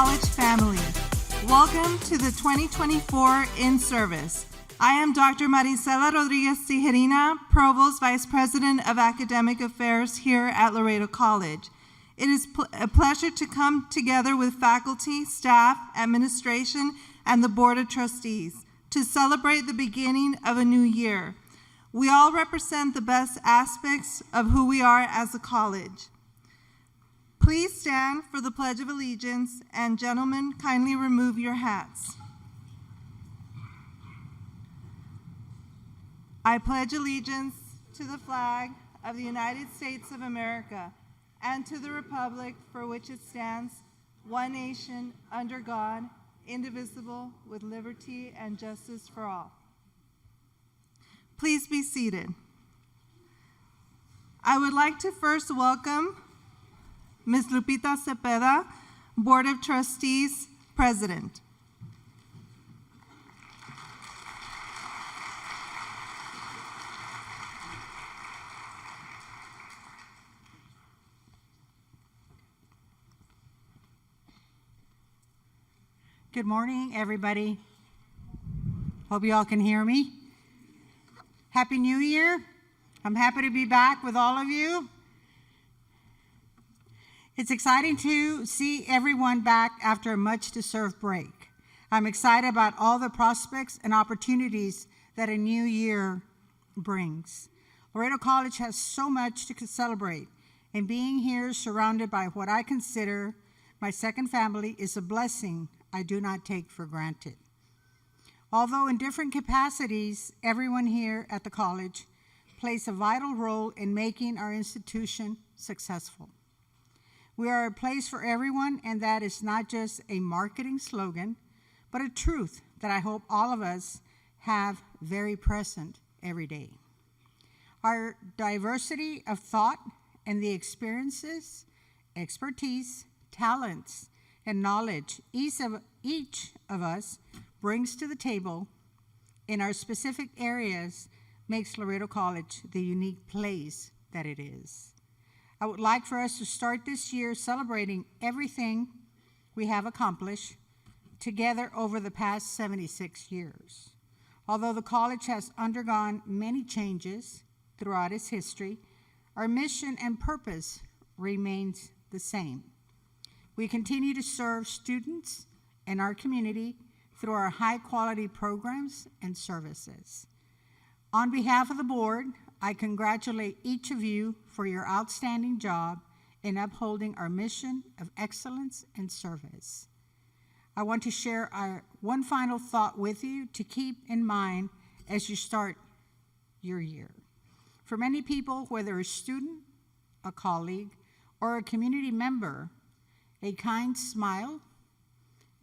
College family. Welcome to the 2024 in-service. I am Dr. Marisela Rodriguez Tijerina, Provost Vice President of Academic Affairs here at Laredo College. It is a pleasure to come together with faculty, staff, administration, and the Board of Trustees to celebrate the beginning of a new year. We all represent the best aspects of who we are as a college. Please stand for the Pledge of Allegiance, and gentlemen, kindly remove your hats. I pledge allegiance to the flag of the United States of America and to the republic for which it stands, one nation, under God, indivisible, with liberty and justice for all. Please be seated. I would like to first welcome Ms. Lupita Cepeda, Board of Trustees President. Good morning, everybody. Hope you all can hear me. Happy New Year. I'm happy to be back with all of you. It's exciting to see everyone back after a much-deserved break. I'm excited about all the prospects and opportunities that a new year brings. Laredo College has so much to celebrate, and being here surrounded by what I consider my second family is a blessing I do not take for granted. Although in different capacities, everyone here at the college plays a vital role in making our institution successful. We are a place for everyone, and that is not just a marketing slogan, but a truth that I hope all of us have very present every day. Our diversity of thought and the experiences, expertise, talents, and knowledge each of us brings to the table in our specific areas makes Laredo College the unique place that it is. I would like for us to start this year celebrating everything we have accomplished together over the past 76 years. Although the college has undergone many changes throughout its history, our mission and purpose remains the same. We continue to serve students and our community through our high-quality programs and services. On behalf of the board, I congratulate each of you for your outstanding job in upholding our mission of excellence and service. I want to share one final thought with you to keep in mind as you start your year. For many people, whether a student, a colleague, or a community member, a kind smile,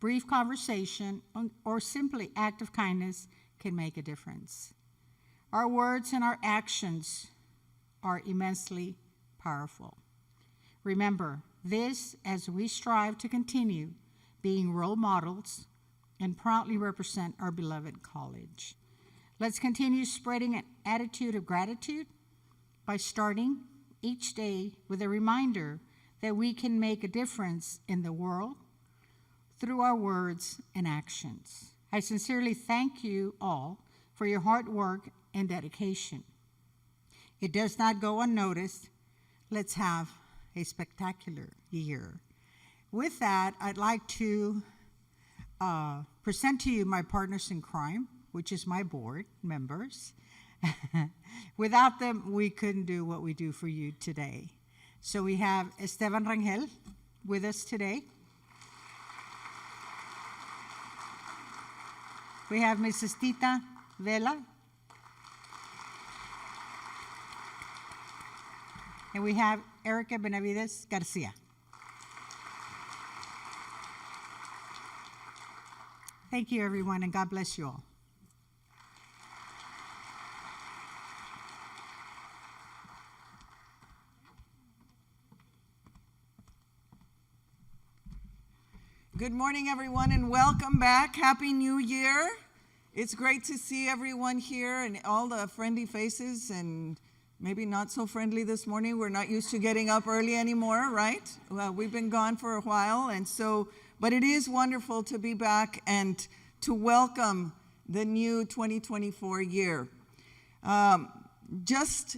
brief conversation, or simply act of kindness can make a difference. Our words and our actions are immensely powerful. Remember this as we strive to continue being role models and proudly represent our beloved college. Let's continue spreading an attitude of gratitude by starting each day with a reminder that we can make a difference in the world through our words and actions. I sincerely thank you all for your hard work and dedication. It does not go unnoticed. Let's have a spectacular year. With that, I'd like to present to you my partners in crime, which is my board members. Without them, we couldn't do what we do for you today. So we have Esteban Rangel with us today. We have Mrs. Tita Vela. And we have Erica Benavides Garcia. Thank you, everyone, and God bless you all. Good morning, everyone, and welcome back. Happy New Year. It's great to see everyone here and all the friendly faces, and maybe not so friendly this morning. We're not used to getting up early anymore, right? Well, we've been gone for a while, and so But it is wonderful to be back and to welcome the new 2024 year. Just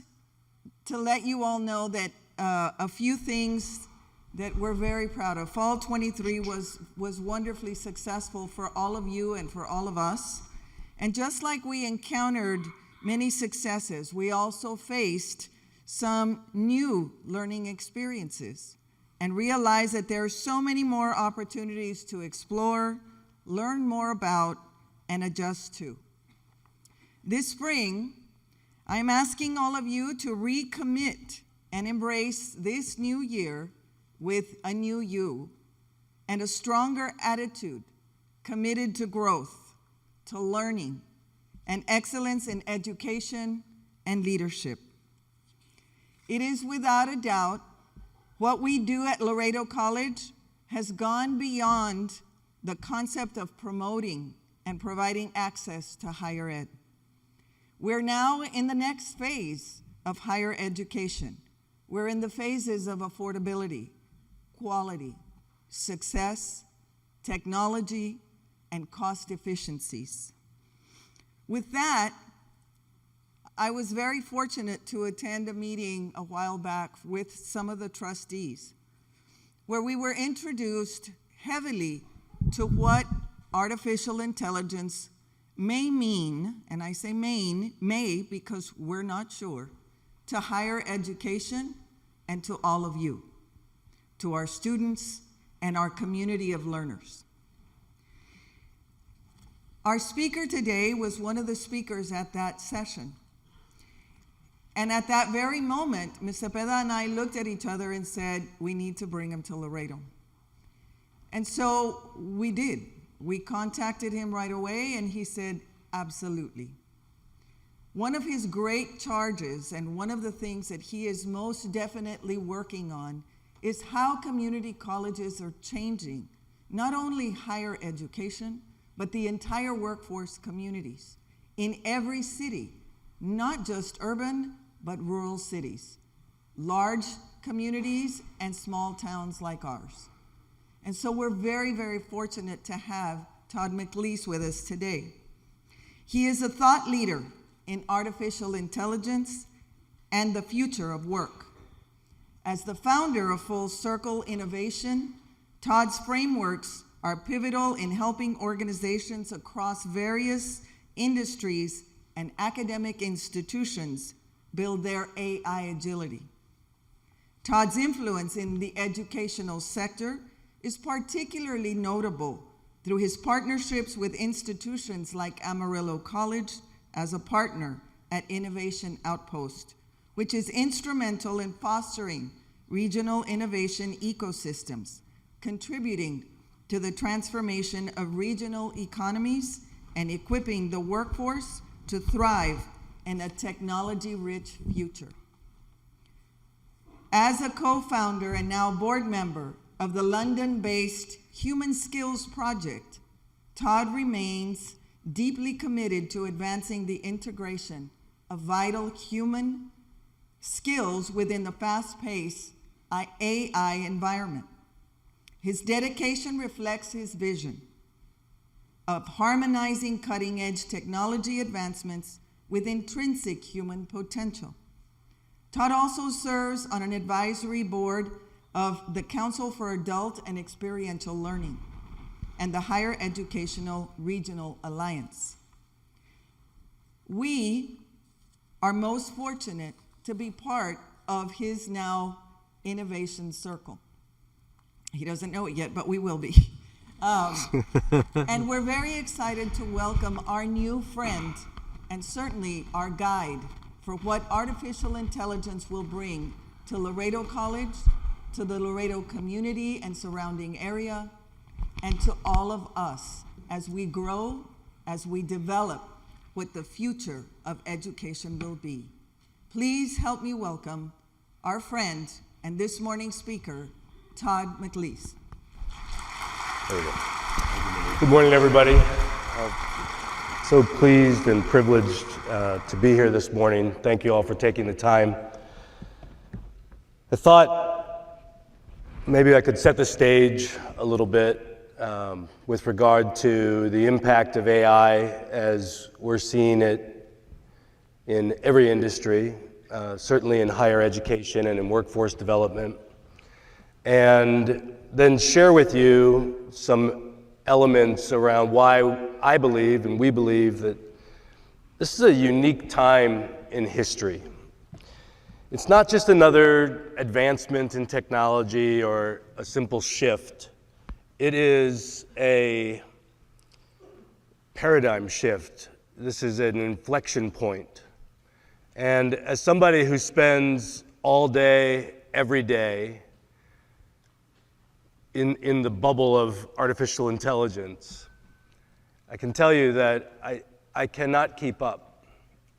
to let you all know that a few things that we're very proud of. Fall 23 was wonderfully successful for all of you and for all of us. And just like we encountered many successes, we also faced some new learning experiences and realized that there are so many more opportunities to explore, learn more about, and adjust to. This spring, I'm asking all of you to recommit and embrace this new year with a new you and a stronger attitude committed to growth, to learning, and excellence in education and leadership. It is without a doubt what we do at Laredo College has gone beyond the concept of promoting and providing access to higher ed. We're now in the next phase of higher education. We're in the phases of affordability, quality, success, technology, and cost efficiencies. With that, I was very fortunate to attend a meeting a while back with some of the trustees, where we were introduced heavily to what artificial intelligence may mean, and I say may because we're not sure, to higher education and to all of you, to our students and our community of learners. Our speaker today was one of the speakers at that session. And at that very moment, Ms. Cepeda and I looked at each other and said, we need to bring him to Laredo. And so we did. We contacted him right away and he said, absolutely. One of his great charges and one of the things that he is most definitely working on is how community colleges are changing not only higher education, but the entire workforce communities in every city, not just urban, but rural cities, large communities and small towns like ours. And so we're very, very fortunate to have Todd McLeese with us today. He is a thought leader in artificial intelligence and the future of work. As the founder of Full Circle Innovation, Todd's frameworks are pivotal in helping organizations across various industries and academic institutions build their AI agility. Todd's influence in the educational sector is particularly notable through his partnerships with institutions like Amarillo College as a partner at Innovation Outpost, which is instrumental in fostering regional innovation ecosystems, contributing to the transformation of regional economies and equipping the workforce to thrive in a technology-rich future. As a co-founder and now board member of the London-based Human Skills Project, Todd remains deeply committed to advancing the integration of vital human skills within the fast-paced AI environment. His dedication reflects his vision of harmonizing cutting-edge technology advancements with intrinsic human potential. Todd also serves on an advisory board of the Council for Adult and Experiential Learning and the Higher Educational Regional Alliance. We are most fortunate to be part of his now innovation circle. He doesn't know it yet, but we will be. And we're very excited to welcome our new friend and certainly our guide for what artificial intelligence will bring to Laredo College, to the Laredo community and surrounding area, and to all of us as we grow, as we develop what the future of education will be. Please help me welcome our friend and this morning's speaker, Todd McLeese. There we go. Good morning, everybody. So pleased and privileged to be here this morning. Thank you all for taking the time. I thought maybe I could set the stage a little bit with regard to the impact of AI as we're seeing it in every industry, certainly in higher education and in workforce development, and then share with you some elements around why I believe and we believe that this is a unique time in history. It's not just another advancement in technology or a simple shift. It is a paradigm shift. This is an inflection point. And as somebody who spends all day, every day in the bubble of artificial intelligence, I can tell you that I cannot keep up,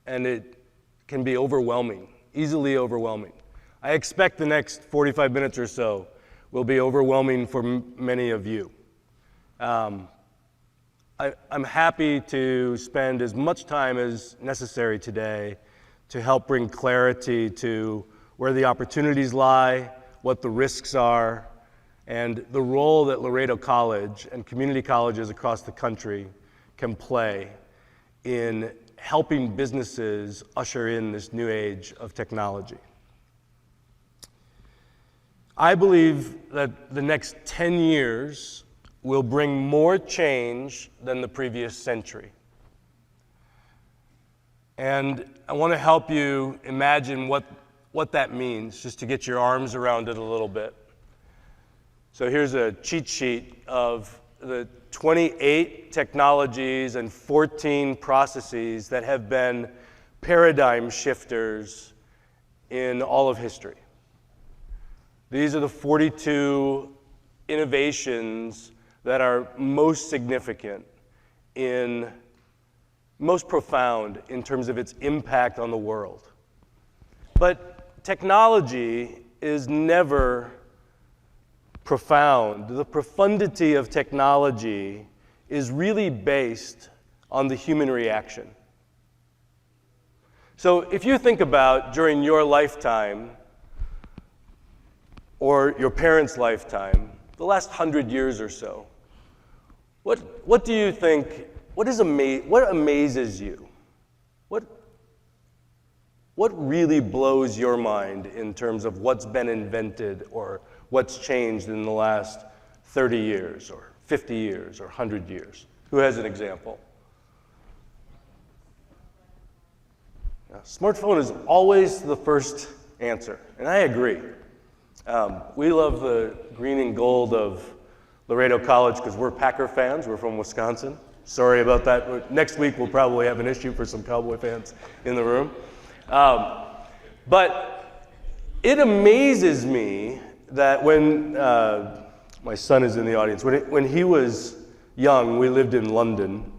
and it can be overwhelming, easily overwhelming. I expect the next 45 minutes or so will be overwhelming for many of you. I'm happy to spend as much time as necessary today to help bring clarity to where the opportunities lie, what the risks are, and the role that Laredo College and community colleges across the country can play in helping businesses usher in this new age of technology. I believe that the next 10 years will bring more change than the previous century. And I want to help you imagine what that means, just to get your arms around it a little bit. So here's a cheat sheet of the 28 technologies and 14 processes that have been paradigm shifters in all of history. These are the 42 innovations that are most significant, most profound in terms of its impact on the world. But technology is never profound. The profundity of technology is really based on the human reaction. So if you think about during your lifetime or your parents' lifetime, the last 100 years or so, what do you think, what amazes you? What really blows your mind in terms of what's been invented or what's changed in the last 30 years or 50 years or 100 years? Who has an example? Smartphone is always the first answer, and I agree. We love the green and gold of Laredo College because we're Packer fans. We're from Wisconsin. Sorry about that. Next week we'll probably have an issue for some Cowboy fans in the room. But it amazes me that when my son is in the audience, when he was young, we lived in London,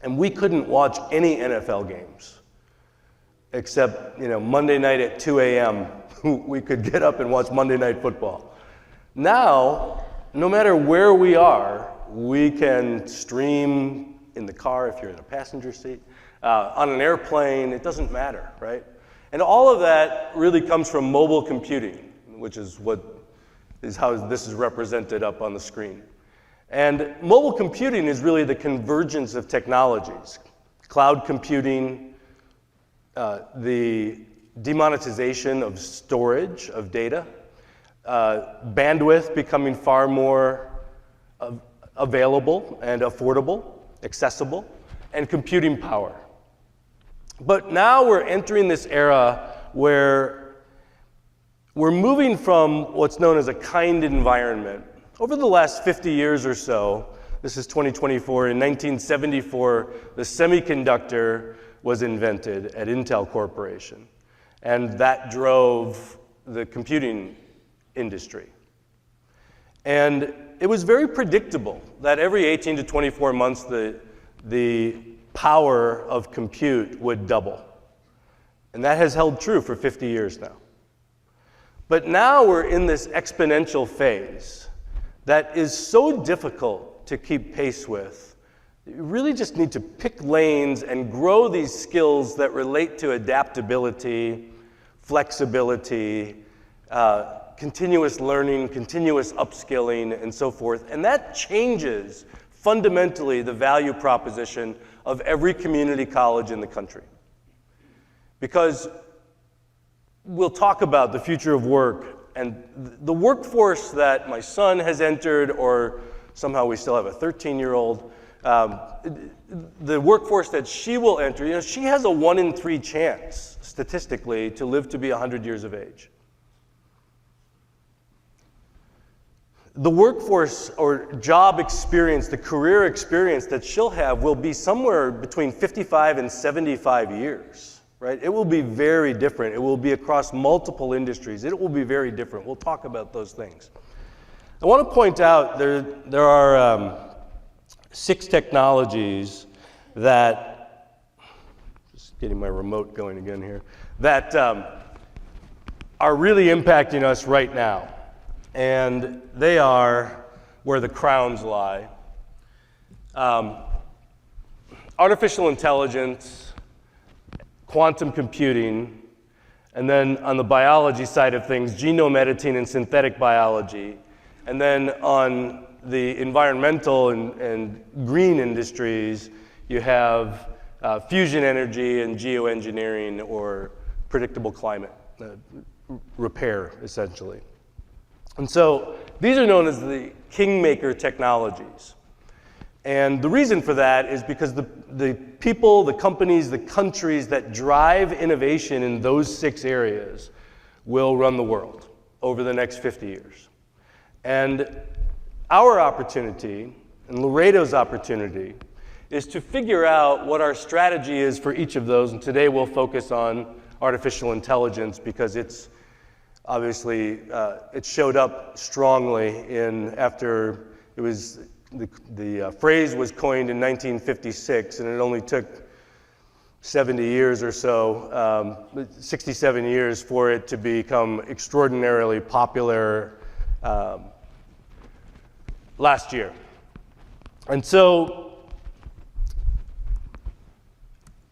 and we couldn't watch any NFL games except Monday night at 2 a.m. We could get up and watch Monday Night Football. Now, no matter where we are, we can stream in the car if you're in a passenger seat, on an airplane, it doesn't matter, right? And all of that really comes from mobile computing, which is how this is represented up on the screen. And mobile computing is really the convergence of technologies. Cloud computing, the demonetization of storage of data, bandwidth becoming far more available and affordable, accessible, and computing power. But now we're entering this era where we're moving from what's known as a kind environment. Over the last 50 years or so, this is 2024, in 1974, the semiconductor was invented at Intel Corporation, and that drove the computing industry. And it was very predictable that every 18 to 24 months, the power of compute would double. And that has held true for 50 years now. But now we're in this exponential phase that is so difficult to keep pace with. You really just need to pick lanes and grow these skills that relate to adaptability, flexibility, continuous learning, continuous upskilling, and so forth. And that changes fundamentally the value proposition of every community college in the country. Because we'll talk about the future of work, and the workforce that my son has entered, or somehow we still have a 13-year-old, the workforce that she will enter, she has a 1 in 3 chance, statistically, to live to be 100 years of age. The workforce or job experience, the career experience that she'll have will be somewhere between 55 and 75 years, right? It will be very different. It will be across multiple industries. It will be very different. We'll talk about those things. I want to point out there are 6 technologies that, just getting my remote going again here, that are really impacting us right now. And they are where the crowns lie. Artificial intelligence, quantum computing, and then on the biology side of things, genome editing and synthetic biology. And then on the environmental and green industries, you have fusion energy and geoengineering, or predictable climate repair, essentially. And so these are known as the kingmaker technologies. And the reason for that is because the people, the companies, the countries that drive innovation in those 6 areas will run the world over the next 50 years. And our opportunity, and Laredo's opportunity, is to figure out what our strategy is for each of those. And today we'll focus on artificial intelligence because it's obviously, it showed up strongly after it was, the phrase was coined in 1956, and it only took 70 years or so, 67 years for it to become extraordinarily popular last year. And so,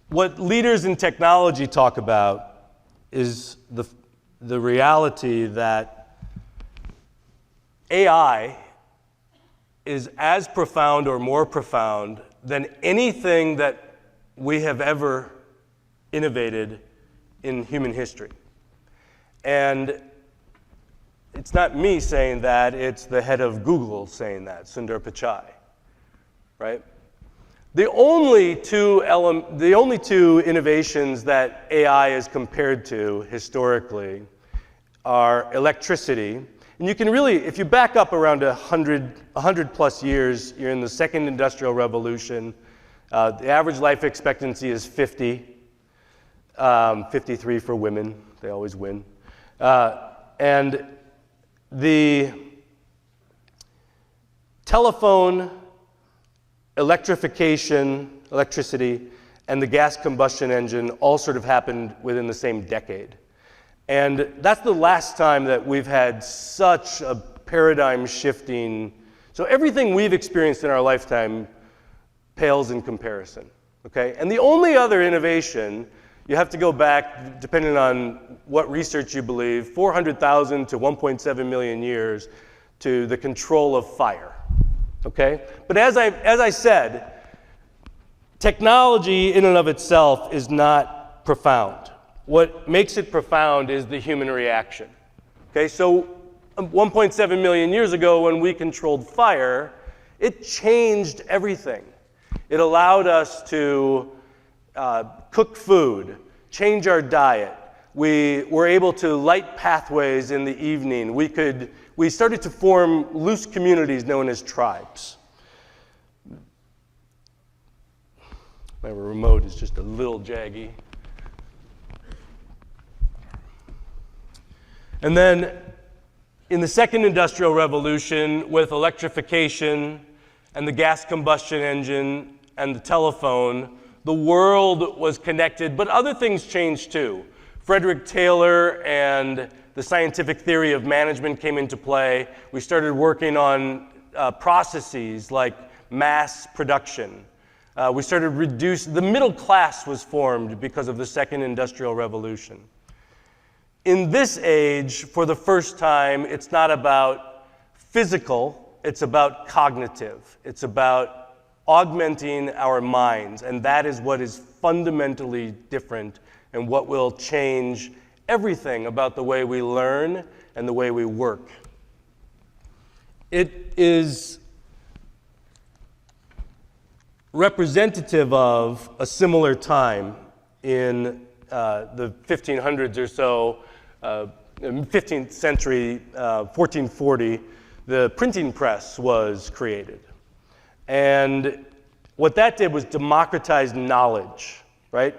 what leaders in technology talk about is the reality that AI is as profound or more profound than anything that we have ever innovated in human history. And it's not me saying that, it's the head of Google saying that, Sundar Pichai, right? The only two innovations that AI is compared to historically are electricity. And you can really, if you back up around 100 plus years, you're in the second industrial revolution. The average life expectancy is 50, 53 for women, they always win. And the telephone, electricity, and the gas combustion engine all sort of happened within the same decade. And that's the last time that we've had such a paradigm shifting. So everything we've experienced in our lifetime pales in comparison, okay? And the only other innovation, you have to go back, depending on what research you believe, 400,000 to 1.7 million years to the control of fire, okay? But as I said, technology in and of itself is not profound. What makes it profound is the human reaction. Okay, so 1.7 million years ago when we controlled fire, it changed everything. It allowed us to cook food, change our diet. We were able to light pathways in the evening. We started to form loose communities known as tribes. My remote is just a little jaggy. And then in the second industrial revolution, with electrification and the gas combustion engine and the telephone, the world was connected, but other things changed too. Frederick Taylor and the scientific theory of management came into play. We started working on processes like mass production. We started the middle class was formed because of the second industrial revolution. in this age, for the first time, it's not about physical, it's about cognitive. It's about augmenting our minds, and that is what is fundamentally different and what will change everything about the way we learn and the way we work. It is representative of a similar time in the 1500s or so, 15th century, 1440, the printing press was created. And what that did was democratize knowledge, right?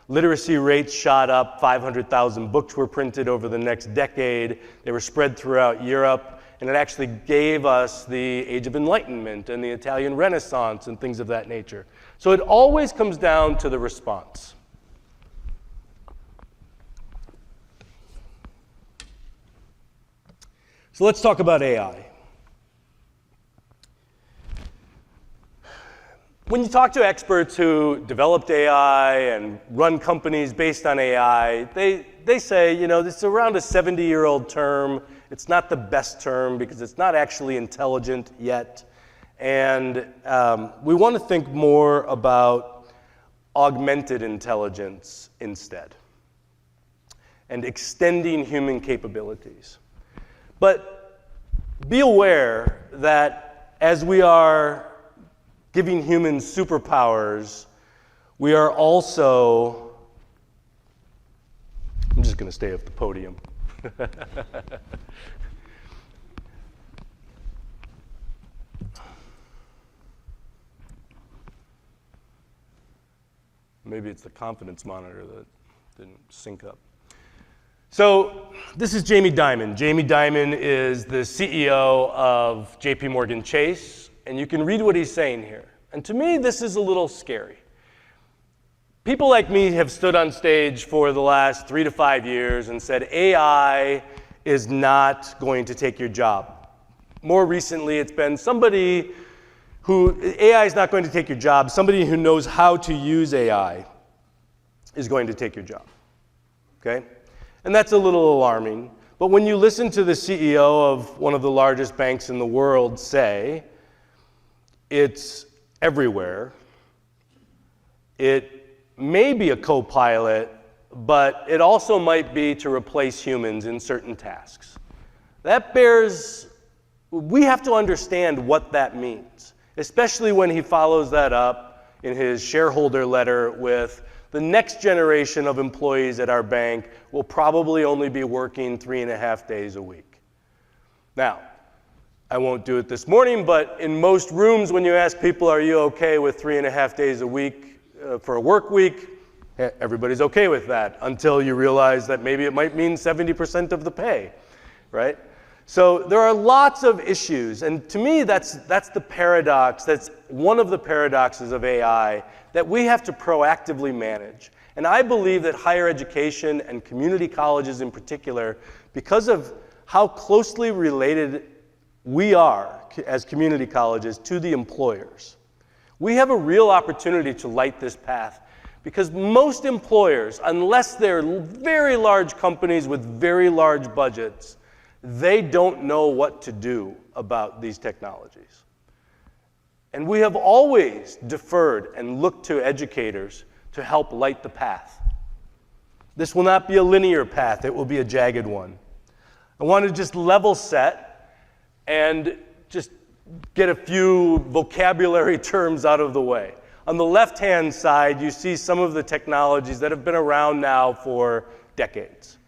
Literacy rates shot up, 500,000 books were printed over the next decade. They were spread throughout Europe, and it actually gave us the Age of Enlightenment and the Italian Renaissance and things of that nature. So it always comes down to the response. So let's talk about AI. When you talk to experts who developed AI and run companies based on AI, they say, you know, this is around a 70-year-old term. It's not the best term because it's not actually intelligent yet. And we want to think more about augmented intelligence instead and extending human capabilities. But be aware that as we are giving humans superpowers, we are also, I'm just going to stay off the podium. Maybe it's the confidence monitor that didn't sync up. So this is Jamie Dimon. Jamie Dimon is the CEO of JP Morgan Chase, and you can read what he's saying here. And to me, this is a little scary. People like me have stood on stage for the last 3 to 5 years and said, AI is not going to take your job. More recently, it's been somebody who, AI is not going to take your job. Somebody who knows how to use AI is going to take your job, okay? And that's a little alarming. But when you listen to the CEO of one of the largest banks in the world say, it's everywhere, it may be a co-pilot, but it also might be to replace humans in certain tasks. That bears, we have to understand what that means, especially when he follows that up in his shareholder letter with the next generation of employees at our bank will probably only be working 3.5 days a week. Now, I won't do it this morning, but in most rooms when you ask people, are you okay with 3.5 days a week for a work week? Everybody's okay with that until you realize that maybe it might mean 70% of the pay, right? So there are lots of issues, and to me that's the paradox, that's one of the paradoxes of AI that we have to proactively manage. And I believe that higher education and community colleges in particular, because of how closely related we are as community colleges to the employers, we have a real opportunity to light this path. Because most employers, unless they're very large companies with very large budgets, they don't know what to do about these technologies. And we have always deferred and looked to educators to help light the path. This will not be a linear path, it will be a jagged one. I want to just level set and just get a few vocabulary terms out of the way. On the left-hand side, you see some of the technologies that have been around now for decades,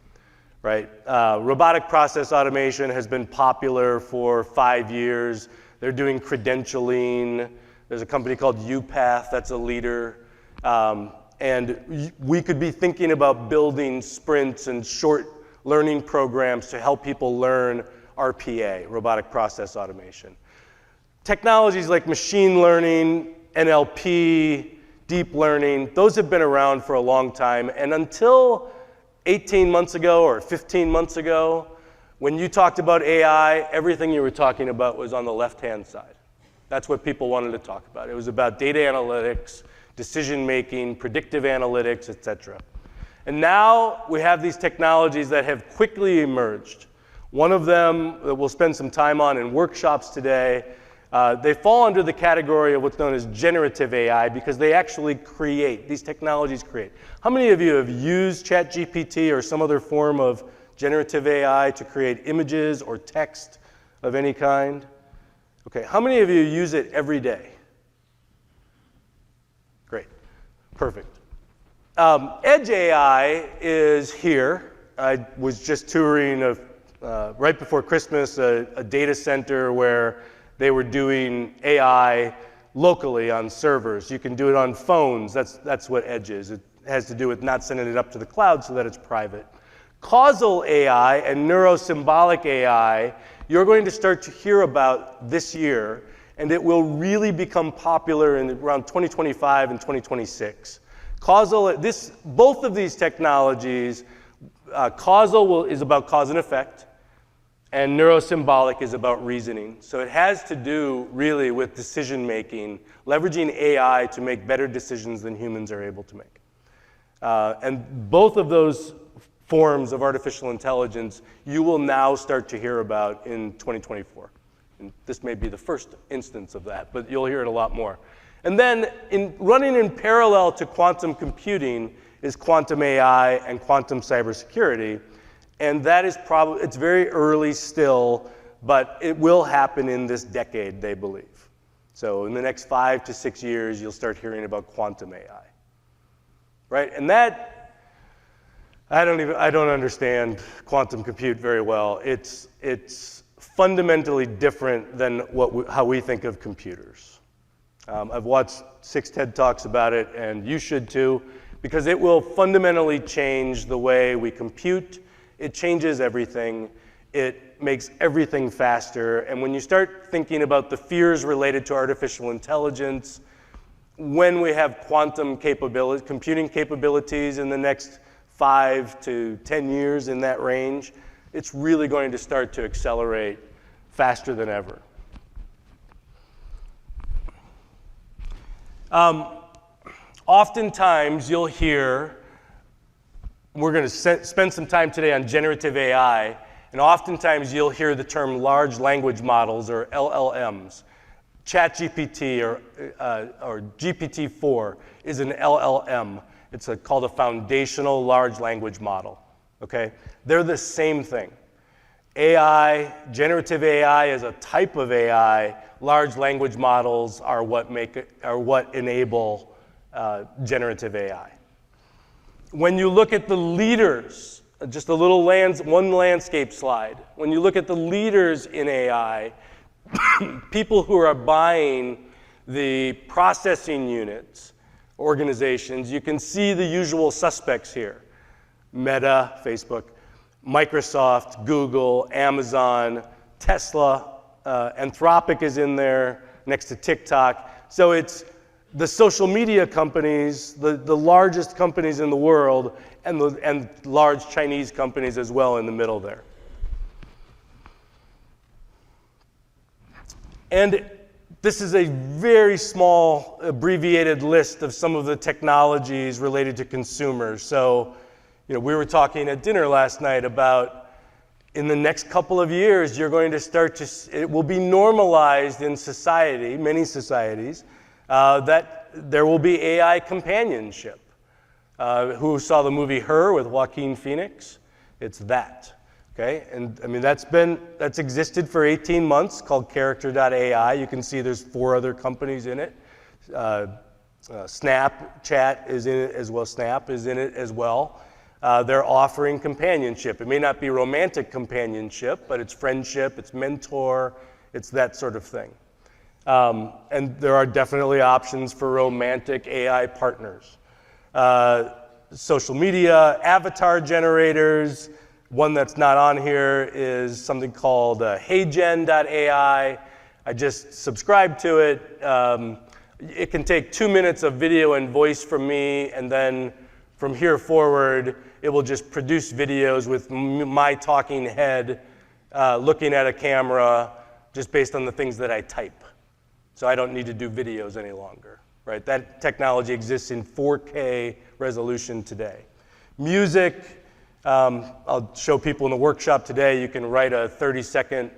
right? Robotic process automation has been popular for 5 years. They're doing credentialing. There's a company called UPath that's a leader. And we could be thinking about building sprints and short learning programs to help people learn RPA, robotic process automation. Technologies like machine learning, NLP, deep learning, those have been around for a long time. And until 18 months ago or 15 months ago, when you talked about AI, everything you were talking about was on the left-hand side. That's what people wanted to talk about. It was about data analytics, decision-making, predictive analytics, etc. And now we have these technologies that have quickly emerged. One of them that we'll spend some time on in workshops today, they fall under the category of what's known as generative AI because they actually create, these technologies create. How many of you have used ChatGPT or some other form of generative AI to create images or text of any kind? Okay, how many of you use it every day? Great, perfect. Edge AI is here. I was just touring right before Christmas a data center where they were doing AI locally on servers. You can do it on phones. That's what Edge is. It has to do with not sending it up to the cloud so that it's private. Causal AI and neurosymbolic AI, you're going to start to hear about this year, and it will really become popular in around 2025 and 2026. Both of these technologies, causal is about cause and effect, and neurosymbolic is about reasoning. So it has to do really with decision making, leveraging AI to make better decisions than humans are able to make. And both of those forms of artificial intelligence you will now start to hear about in 2024. And this may be the first instance of that, but you'll hear it a lot more. And then running in parallel to quantum computing is quantum AI and quantum cybersecurity. And that is it's very early still, but it will happen in this decade, they believe. So in the next 5 to 6 years, you'll start hearing about quantum AI. Right? And that, I don't understand quantum compute very well. It's fundamentally different than how we think of computers. I've watched 6 TED Talks about it, and you should too, because it will fundamentally change the way we compute. It changes everything. It makes everything faster. And when you start thinking about the fears related to artificial intelligence, when we have quantum computing capabilities in the next 5 to 10 years in that range, it's really going to start to accelerate faster than ever. Oftentimes you'll hear, we're going to spend some time today on generative AI, and oftentimes you'll hear the term large language models, or LLMs. ChatGPT or GPT-4 is an LLM. It's called a foundational large language model. Okay? They're the same thing. AI, generative AI is a type of AI. Large language models are what enable generative AI. When you look at the leaders, just one landscape slide. When you look at the leaders in AI, people who are buying the processing units, organizations, you can see the usual suspects here. Meta, Facebook, Microsoft, Google, Amazon, Tesla, Anthropic is in there next to TikTok. So it's the social media companies, the largest companies in the world, and large Chinese companies as well in the middle there. And this is a very small, abbreviated list of some of the technologies related to consumers. So, we were talking at dinner last night about in the next couple of years, you're going to it will be normalized in society, many societies, that there will be AI companionship. Who saw the movie Her with Joaquin Phoenix? It's that. Okay, and I mean that's existed for 18 months, called Character.ai. You can see there's 4 other companies in it. Snapchat is in it as well. Snap is in it as well. They're offering companionship. It may not be romantic companionship, but it's friendship, it's mentor, it's that sort of thing. And there are definitely options for romantic AI partners. Social media, avatar generators. One that's not on here is something called HeyGen.ai. I just subscribed to it. It can take 2 minutes of video and voice from me, and then from here forward, it will just produce videos with my talking head looking at a camera just based on the things that I type. So I don't need to do videos any longer, right? That technology exists in 4K resolution today. Music, I'll show people in the workshop today, you can write a 30-second,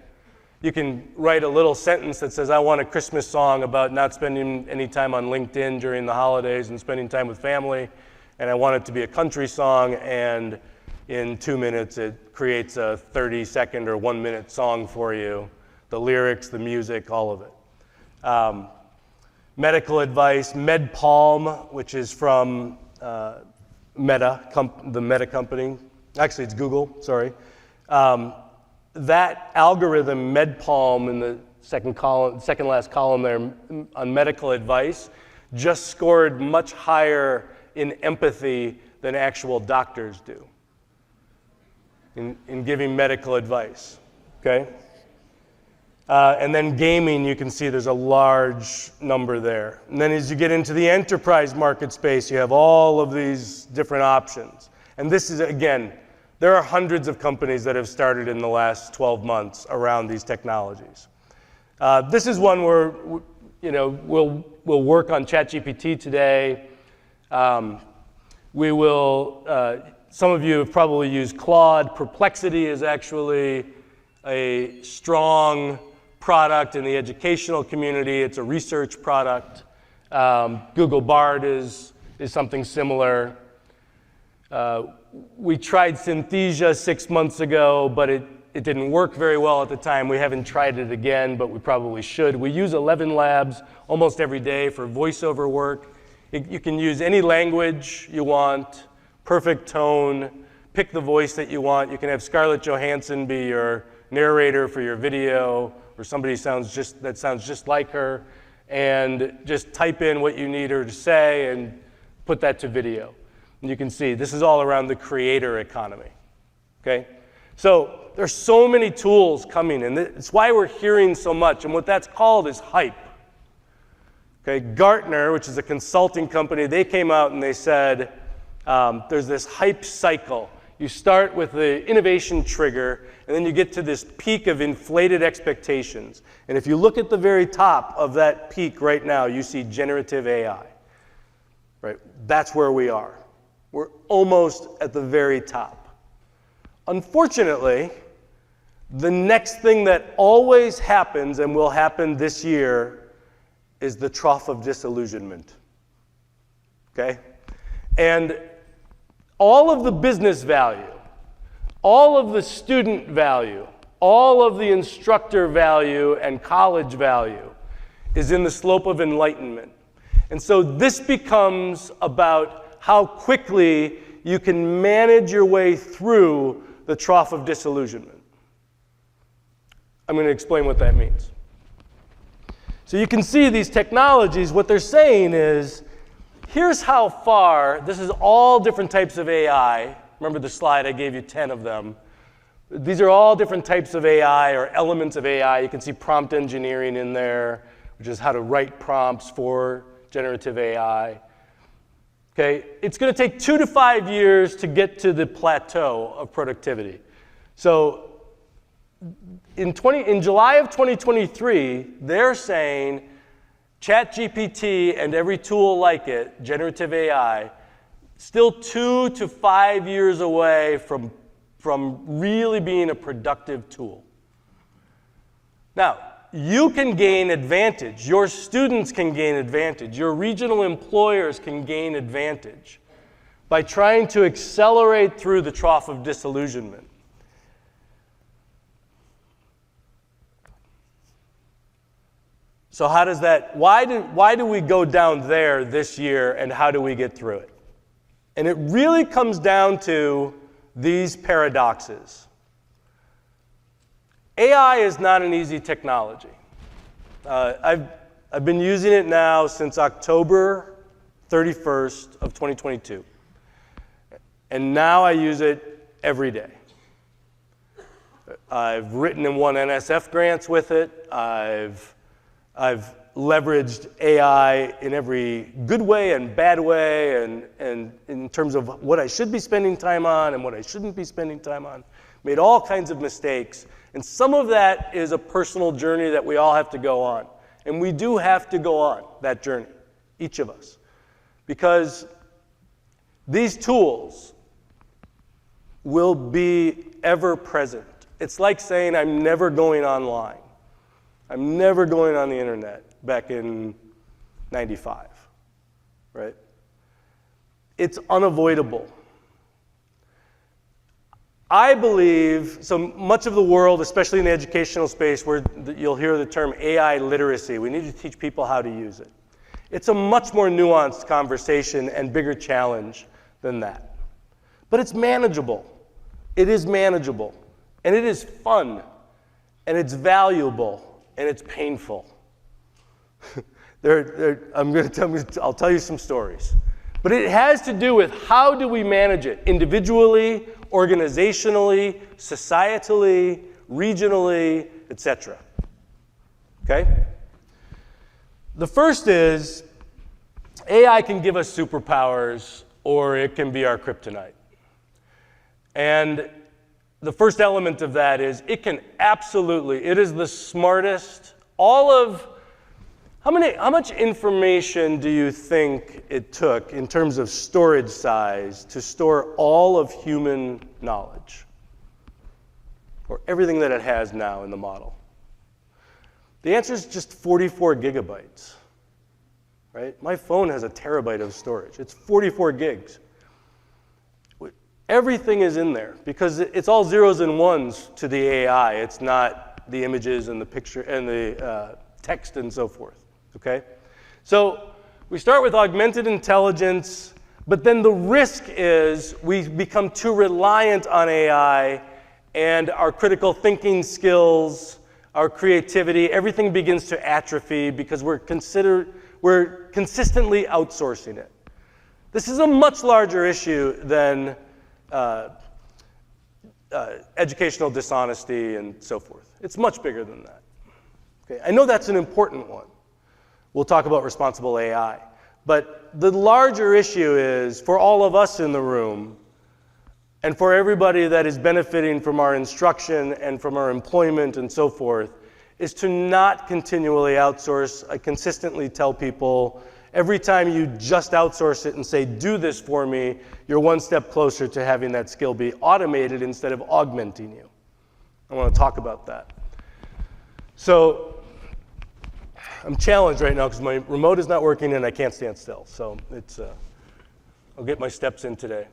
you can write a little sentence that says, I want a Christmas song about not spending any time on LinkedIn during the holidays and spending time with family, and I want it to be a country song, and in 2 minutes it creates a 30-second or 1-minute song for you. The lyrics, the music, all of it. Medical advice, MedPalm, which is from the Meta company. Actually, it's Google, sorry. That algorithm, MedPalm, in the second last column there, on medical advice, just scored much higher in empathy than actual doctors do in giving medical advice, okay? And then gaming, you can see there's a large number there. And then as you get into the enterprise market space, you have all of these different options. And this is, again, there are hundreds of companies that have started in the last 12 months around these technologies. This is one where, we'll work on ChatGPT today. We will, some of you have probably used Claude. Perplexity is actually a strong product in the educational community. It's a research product. Google Bard is something similar. We tried Synthesia 6 months ago, but it didn't work very well at the time. We haven't tried it again, but we probably should. We use 11 Labs almost every day for voiceover work. You can use any language you want, perfect tone, pick the voice that you want. You can have Scarlett Johansson be your narrator for your video, or somebody that sounds just like her, and just type in what you need her to say and put that to video. And you can see this is all around the creator economy, okay? So there's so many tools coming, and it's why we're hearing so much, and what that's called is hype. Okay, Gartner, which is a consulting company, they came out and they said there's this hype cycle. You start with the innovation trigger, and then you get to this peak of inflated expectations. And if you look at the very top of that peak right now, you see generative AI. Right? That's where we are. We're almost at the very top. Unfortunately, the next thing that always happens and will happen this year is the trough of disillusionment. Okay? And all of the business value, all of the student value, all of the instructor value and college value is in the slope of enlightenment. And so this becomes about how quickly you can manage your way through the trough of disillusionment. I'm going to explain what that means. So you can see these technologies, what they're saying is, here's how far, this is all different types of AI. Remember the slide, I gave you 10 of them. These are all different types of AI or elements of AI. You can see prompt engineering in there, which is how to write prompts for generative AI. Okay, it's going to take 2 to 5 years to get to the plateau of productivity. So in July of 2023, they're saying ChatGPT and every tool like it, generative AI, still 2 to 5 years away from really being a productive tool. Now, you can gain advantage. Your students can gain advantage. Your regional employers can gain advantage by trying to accelerate through the trough of disillusionment. So how does that, why do we go down there this year, and how do we get through it? And it really comes down to these paradoxes. AI is not an easy technology. I've been using it now since October 31st of 2022. And now I use it every day. I've written and won NSF grants with it. I've leveraged AI in every good way and bad way, and in terms of what I should be spending time on and what I shouldn't be spending time on. Made all kinds of mistakes. And some of that is a personal journey that we all have to go on. And we do have to go on that journey, each of us. Because these tools will be ever present. It's like saying I'm never going online. I'm never going on the internet back in 95, right? It's unavoidable. I believe, so much of the world, especially in the educational space, where you'll hear the term AI literacy, we need to teach people how to use it. It's a much more nuanced conversation and bigger challenge than that. But it's manageable. It is manageable. And it is fun. And it's valuable. And it's painful. I'll tell you some stories. But it has to do with how do we manage it individually, organizationally, societally, regionally, etc. Okay? The first is AI can give us superpowers or it can be our kryptonite. And the first element of that is it can absolutely, it is the smartest, how much information do you think it took in terms of storage size to store all of human knowledge? Or everything that it has now in the model? The answer is just 44 gigabytes, right? My phone has a terabyte of storage. It's 44 gigs. Everything is in there because it's all zeros and ones to the AI. It's not the images and the picture and the text and so forth, okay? So we start with augmented intelligence, but then the risk is we become too reliant on AI and our critical thinking skills, our creativity, everything begins to atrophy because we're consistently outsourcing it. This is a much larger issue than educational dishonesty and so forth. It's much bigger than that. Okay, I know that's an important one. We'll talk about responsible AI. But the larger issue is, for all of us in the room, and for everybody that is benefiting from our instruction and from our employment and so forth, is to not continually outsource. I consistently tell people, every time you just outsource it and say, do this for me, you're one step closer to having that skill be automated instead of augmenting you. I want to talk about that. So I'm challenged right now because my remote is not working and I can't stand still. So I'll get my steps in today.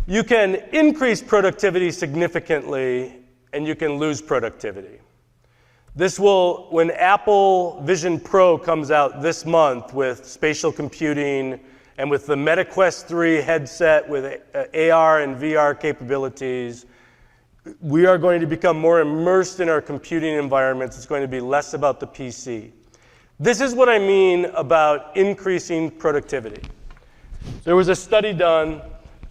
You can increase productivity significantly and you can lose productivity. This will, when Apple Vision Pro comes out this month with spatial computing and with the Meta Quest 3 headset with AR and VR capabilities, we are going to become more immersed in our computing environments. It's going to be less about the PC. This is what I mean about increasing productivity. There was a study done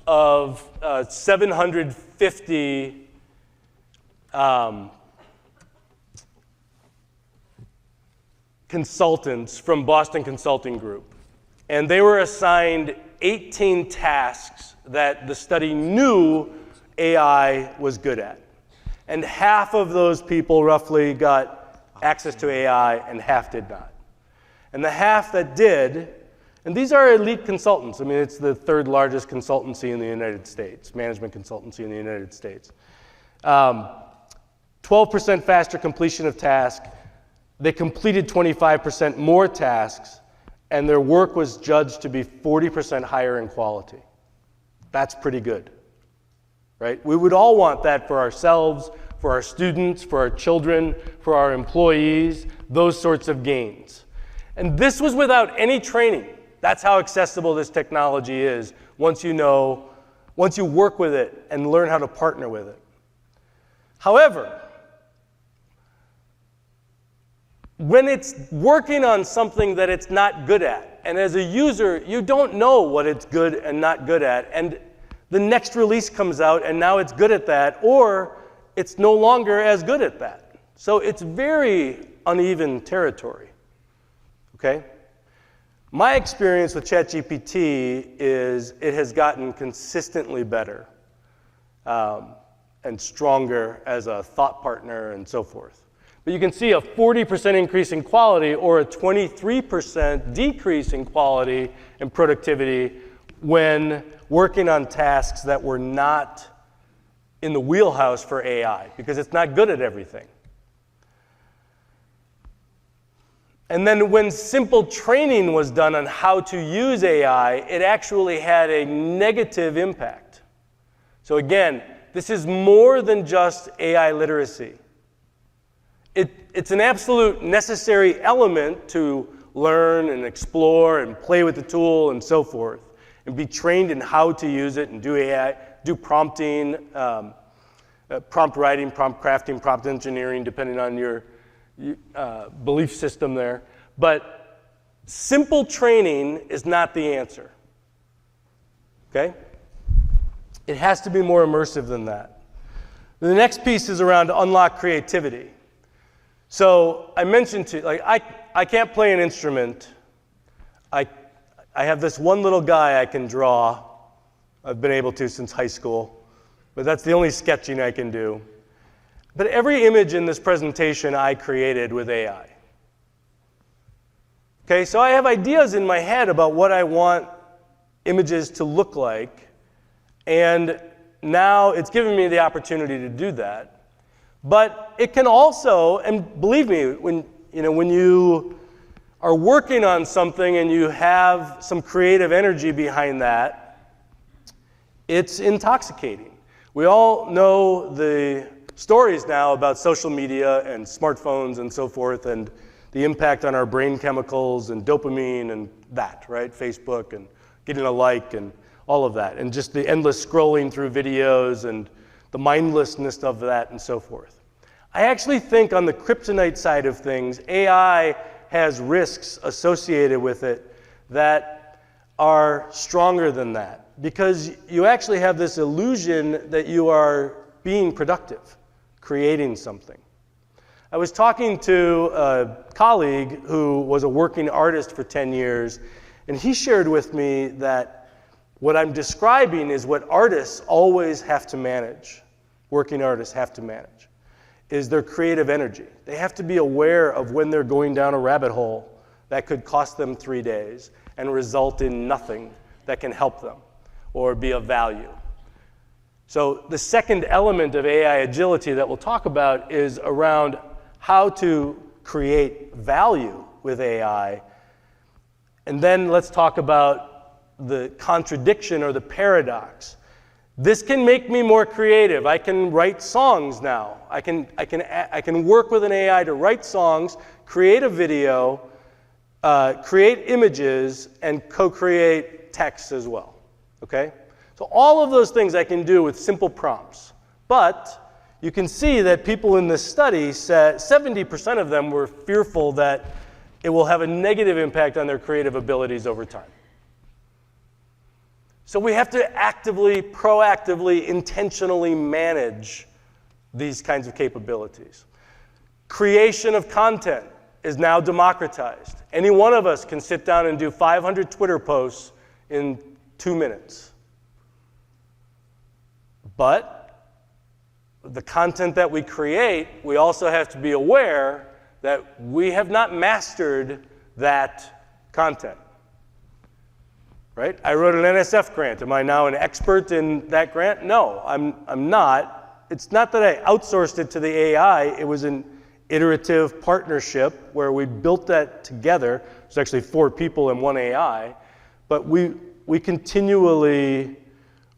of 750 consultants from Boston Consulting Group. And they were assigned 18 tasks that the study knew AI was good at. And half of those people roughly got access to AI and half did not. And the half that did, and these are elite consultants. I mean, it's the third largest consultancy in the United States, management consultancy in the United States. 12% faster completion of task. They completed 25% more tasks, and their work was judged to be 40% higher in quality. That's pretty good, right? We would all want that for ourselves, for our students, for our children, for our employees, those sorts of gains. And this was without any training. That's how accessible this technology is once you work with it and learn how to partner with it. However, when it's working on something that it's not good at, and as a user, you don't know what it's good and not good at, and the next release comes out and now it's good at that, or it's no longer as good at that. So it's very uneven territory, okay? My experience with ChatGPT is it has gotten consistently better and stronger as a thought partner and so forth. But you can see a 40% increase in quality or a 23% decrease in quality and productivity when working on tasks that were not in the wheelhouse for AI because it's not good at everything. And then when simple training was done on how to use AI, it actually had a negative impact. So again, this is more than just AI literacy. It's an absolute necessary element to learn and explore and play with the tool and so forth, and be trained in how to use it and do AI, do prompting, prompt writing, prompt crafting, prompt engineering, depending on your belief system there. But simple training is not the answer. Okay? It has to be more immersive than that. The next piece is around unlock creativity. So I mentioned to you, like, I can't play an instrument. I have this one little guy I can draw. I've been able to since high school, but that's the only sketching I can do. But every image in this presentation I created with AI. Okay, so I have ideas in my head about what I want images to look like, and now it's given me the opportunity to do that. But it can also, and believe me, when you are working on something and you have some creative energy behind that, it's intoxicating. We all know the stories now about social media and smartphones and so forth, and the impact on our brain chemicals and dopamine and that, right? Facebook and getting a like and all of that, and just the endless scrolling through videos and the mindlessness of that and so forth. I actually think on the kryptonite side of things, AI has risks associated with it that are stronger than that, because you actually have this illusion that you are being productive, creating something. I was talking to a colleague who was a working artist for 10 years, and he shared with me that what I'm describing is what artists always have to manage, working artists have to manage, is their creative energy. They have to be aware of when they're going down a rabbit hole that could cost them 3 days and result in nothing that can help them or be of value. So the second element of AI agility that we'll talk about is around how to create value with AI. And then let's talk about the contradiction or the paradox. This can make me more creative. I can write songs now. I can work with an AI to write songs, create a video, create images, and co-create text as well. Okay? So all of those things I can do with simple prompts. But you can see that people in this study said 70% of them were fearful that it will have a negative impact on their creative abilities over time. So we have to actively, proactively, intentionally manage these kinds of capabilities. Creation of content is now democratized. Any one of us can sit down and do 500 Twitter posts in 2 minutes. But the content that we create, we also have to be aware that we have not mastered that content. Right? I wrote an NSF grant. Am I now an expert in that grant? No, I'm not. It's not that I outsourced it to the AI. It was an iterative partnership where we built that together. There's actually 4 people and 1 AI. But we continually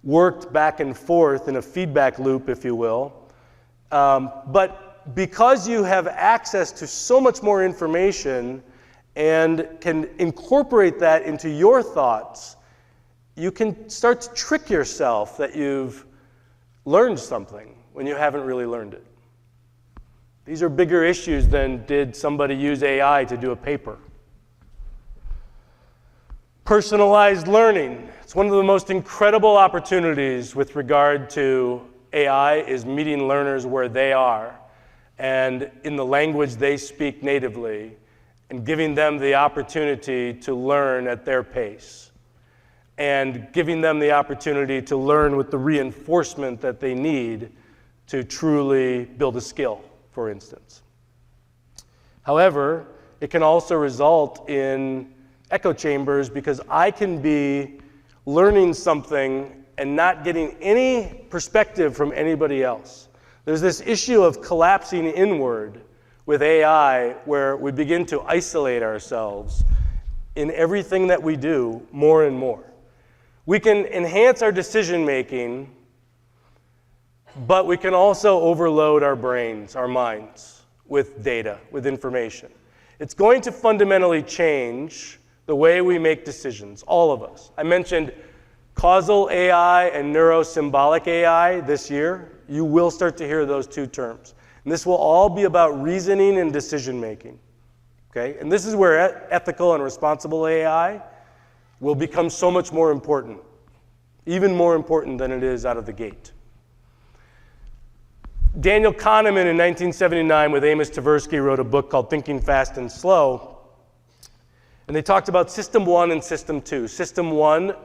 worked back and forth in a feedback loop, if you will. But because you have access to so much more information and can incorporate that into your thoughts, you can start to trick yourself that you've learned something when you haven't really learned it. These are bigger issues than did somebody use AI to do a paper. Personalized learning. It's one of the most incredible opportunities with regard to AI is meeting learners where they are and in the language they speak natively, and giving them the opportunity to learn at their pace, and giving them the opportunity to learn with the reinforcement that they need to truly build a skill, for instance. However, it can also result in echo chambers because I can be learning something and not getting any perspective from anybody else. There's this issue of collapsing inward with AI where we begin to isolate ourselves in everything that we do more and more. We can enhance our decision making, but we can also overload our brains, our minds, with data, with information. It's going to fundamentally change the way we make decisions, all of us. I mentioned causal AI and neurosymbolic AI this year. You will start to hear those two terms. And this will all be about reasoning and decision making. Okay? And this is where ethical and responsible AI will become so much more important, even more important than it is out of the gate. Daniel Kahneman in 1979 with Amos Tversky wrote a book called Thinking Fast and Slow. And they talked about System 1 and System 2. System 1,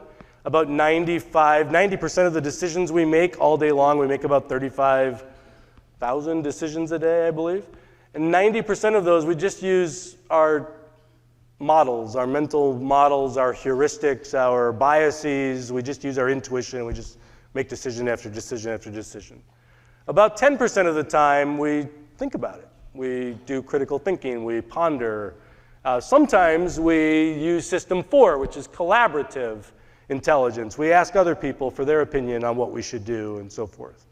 about 90% of the decisions we make all day long, we make about 35,000 decisions a day, I believe. And 90% of those, we just use our models, our mental models, our heuristics, our biases. We just use our intuition. We just make decision after decision after decision. About 10% of the time, we think about it. We do critical thinking. We ponder. Sometimes we use System 4, which is collaborative intelligence. We ask other people for their opinion on what we should do and so forth.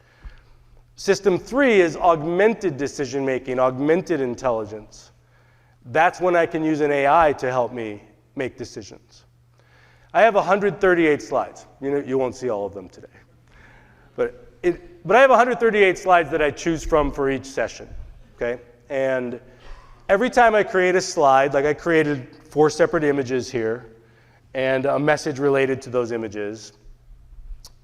System 3 is augmented decision-making, augmented intelligence. That's when I can use an AI to help me make decisions. I have 138 slides. You won't see all of them today. But I have 138 slides that I choose from for each session, okay? And every time I create a slide, like I created 4 separate images here and a message related to those images,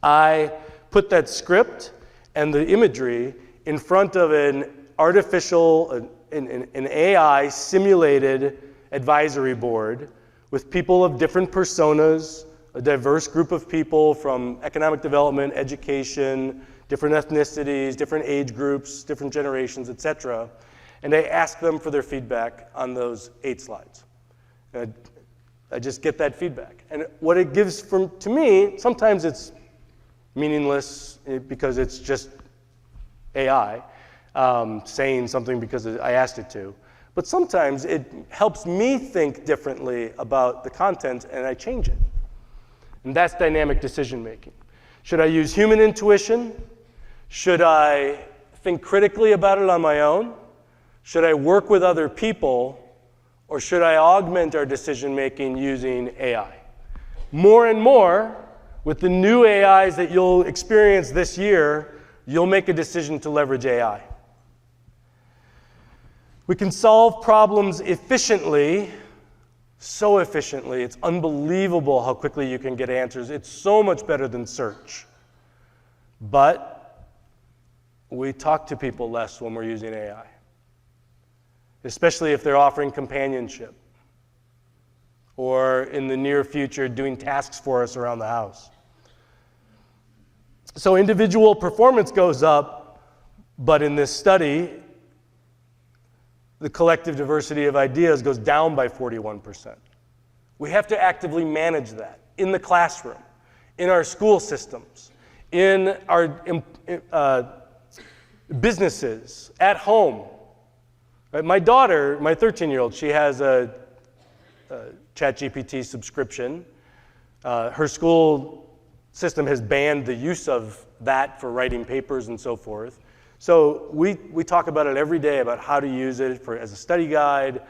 I put that script and the imagery in front of an artificial, an AI simulated advisory board with people of different personas, a diverse group of people from economic development, education, different ethnicities, different age groups, different generations, etc. And I ask them for their feedback on those 8 slides. And I just get that feedback. And what it gives to me, sometimes it's meaningless because it's just AI saying something because I asked it to. But sometimes it helps me think differently about the content and I change it. And that's dynamic decision making. Should I use human intuition? Should I think critically about it on my own? Should I work with other people? Or should I augment our decision making using AI? More and more, with the new AIs that you'll experience this year, you'll make a decision to leverage AI. We can solve problems efficiently, so efficiently. It's unbelievable how quickly you can get answers. It's so much better than search. But we talk to people less when we're using AI, especially if they're offering companionship or in the near future doing tasks for us around the house. So individual performance goes up, but in this study, the collective diversity of ideas goes down by 41%. We have to actively manage that in the classroom, in our school systems, in our businesses, at home. Right? My daughter, my 13-year-old, she has a ChatGPT subscription. Her school system has banned the use of that for writing papers and so forth. So we talk about it every day about how to use it as a study guide.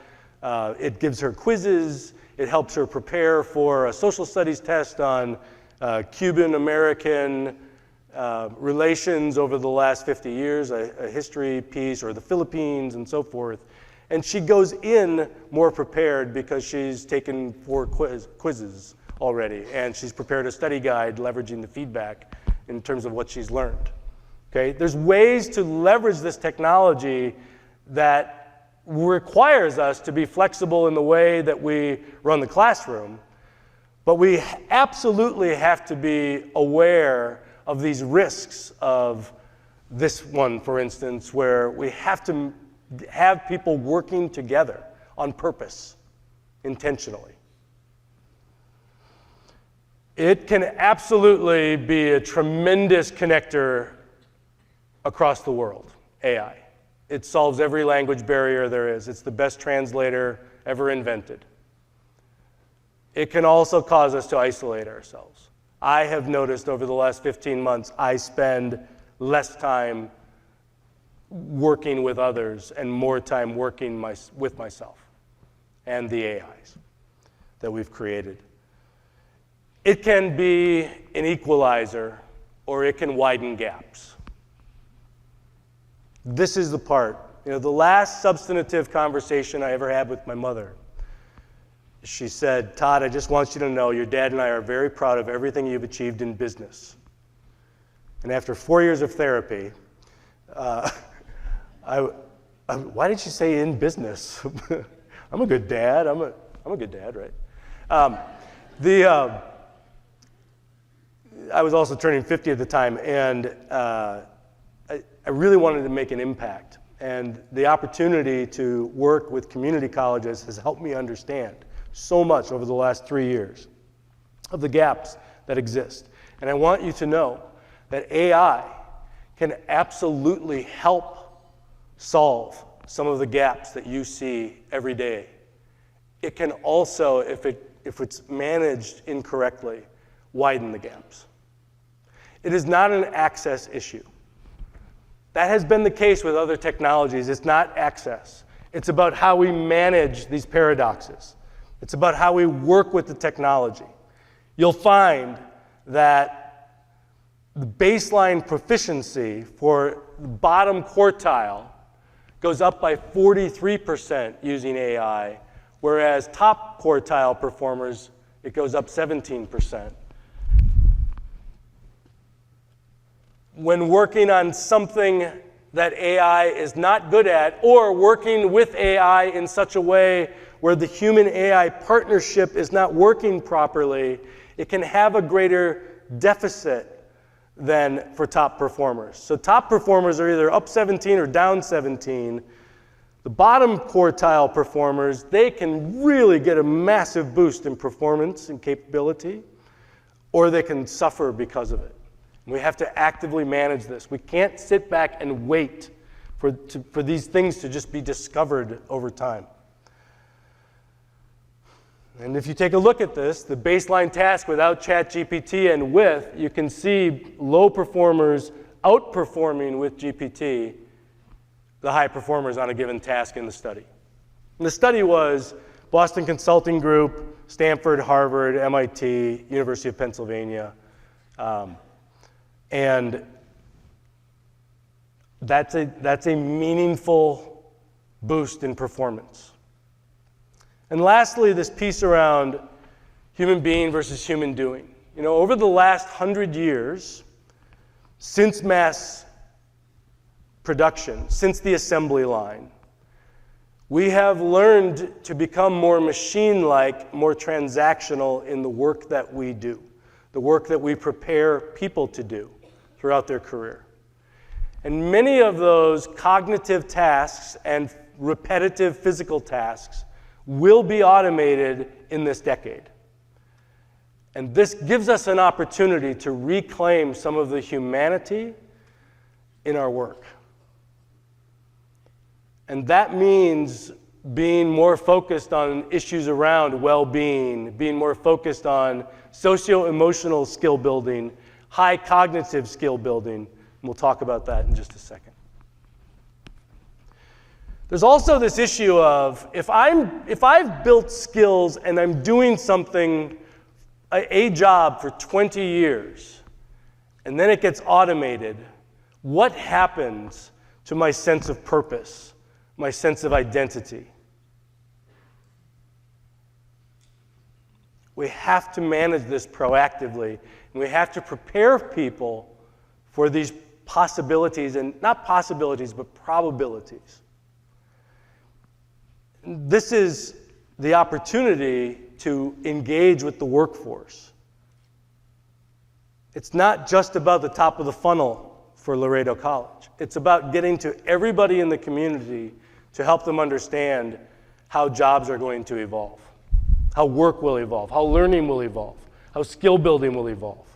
It gives her quizzes. It helps her prepare for a social studies test on Cuban-American relations over the last 50 years, a history piece, or the Philippines and so forth. And she goes in more prepared because she's taken 4 quizzes already, and she's prepared a study guide leveraging the feedback in terms of what she's learned. Okay? There's ways to leverage this technology that requires us to be flexible in the way that we run the classroom, but we absolutely have to be aware of these risks of this one, for instance, where we have to have people working together on purpose, intentionally. It can absolutely be a tremendous connector across the world, AI. It solves every language barrier there is. It's the best translator ever invented. It can also cause us to isolate ourselves. I have noticed over the last 15 months, I spend less time working with others and more time working with myself and the AIs that we've created. It can be an equalizer, or it can widen gaps. This is the part. The last substantive conversation I ever had with my mother, she said, "Todd, I just want you to know your dad and I are very proud of everything you've achieved in business." And after 4 years of therapy, why did she say in business? I'm a good dad. I'm a good dad, right? I was also turning 50 at the time, and I really wanted to make an impact. And the opportunity to work with community colleges has helped me understand so much over the last 3 years of the gaps that exist. And I want you to know that AI can absolutely help solve some of the gaps that you see every day. It can also, if it's managed incorrectly, widen the gaps. It is not an access issue. That has been the case with other technologies. It's not access. It's about how we manage these paradoxes. It's about how we work with the technology. You'll find that the baseline proficiency for the bottom quartile goes up by 43% using AI, whereas top quartile performers, it goes up 17%. When working on something that AI is not good at, or working with AI in such a way where the human-AI partnership is not working properly, it can have a greater deficit than for top performers. So top performers are either up 17 or down 17. The bottom quartile performers, they can really get a massive boost in performance and capability, or they can suffer because of it. We have to actively manage this. We can't sit back and wait for these things to just be discovered over time. And if you take a look at this, the baseline task without ChatGPT and with, you can see low performers outperforming with GPT the high performers on a given task in the study. And the study was Boston Consulting Group, Stanford, Harvard, MIT, University of Pennsylvania. And that's a meaningful boost in performance. And lastly, this piece around human being versus human doing. Over the last 100 years, since mass production, since the assembly line, we have learned to become more machine-like, more transactional in the work that we do, the work that we prepare people to do throughout their career. And many of those cognitive tasks and repetitive physical tasks will be automated in this decade. And this gives us an opportunity to reclaim some of the humanity in our work. And that means being more focused on issues around well-being, being more focused on socio-emotional skill building, high cognitive skill building, and we'll talk about that in just a second. There's also this issue of if I've built skills and I'm doing something, a job for 20 years, and then it gets automated, what happens to my sense of purpose, my sense of identity? We have to manage this proactively, and we have to prepare people for these possibilities, and not possibilities, but probabilities. This is the opportunity to engage with the workforce. It's not just about the top of the funnel for Laredo College. It's about getting to everybody in the community to help them understand how jobs are going to evolve, how work will evolve, how learning will evolve, how how skill building will evolve.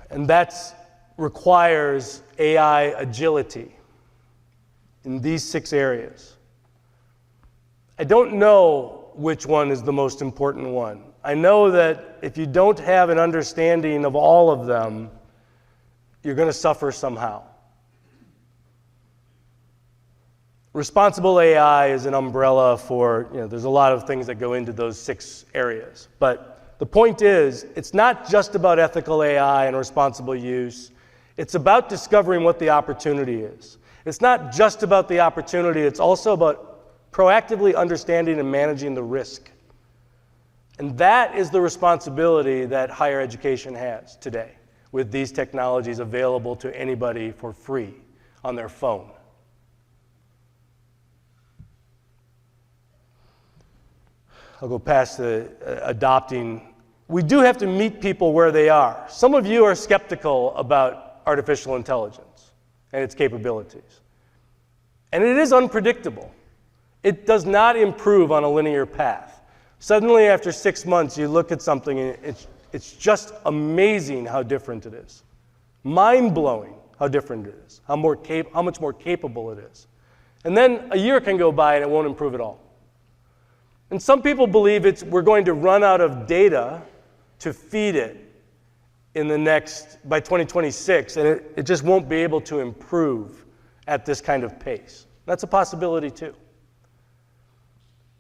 And that requires AI agility in these 6 areas. I don't know which one is the most important one. I know that if you don't have an understanding of all of them, you're going to suffer somehow. Responsible AI is an umbrella for, there's a lot of things that go into those 6 areas. But the point is, it's not just about ethical AI and responsible use. It's about discovering what the opportunity is. It's not just about the opportunity, it's also about proactively understanding and managing the risk. And that is the responsibility that higher education has today, with these technologies available to anybody for free on their phone. I'll go past the adopting. We do have to meet people where they are. Some of you are skeptical about artificial intelligence and its capabilities. And it is unpredictable. It does not improve on a linear path. Suddenly, after 6 months, you look at something and it's just amazing how different it is. Mind-blowing how different it is, how much more capable it is. And then a year can go by and it won't improve at all. And some people believe we're going to run out of data to feed it by 2026, and it just won't be able to improve at this kind of pace. That's a possibility too.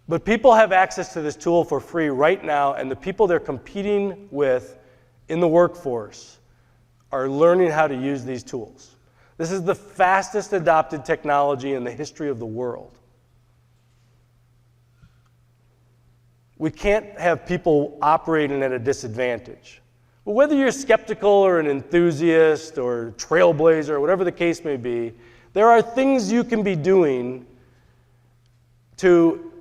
But people have access to this tool for free right now, and the people they're competing with in the workforce are learning how to use these tools. This is the fastest adopted technology in the history of the world. We can't have people operating at a disadvantage. But whether you're skeptical or an enthusiast or trailblazer or whatever the case may be, there are things you can be doing to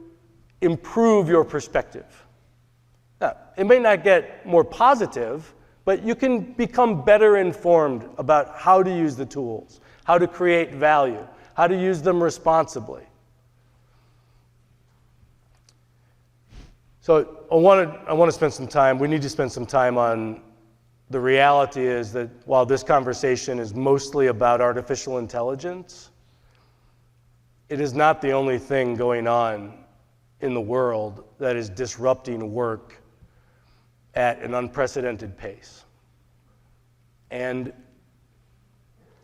improve your perspective. Now, it may not get more positive, but you can become better informed about how to use the tools, how to create value, how to use them responsibly. So I want to spend some time, we need to spend some time on the reality is that while this conversation is mostly about artificial intelligence, it is not the only thing going on in the world that is disrupting work at an unprecedented pace. And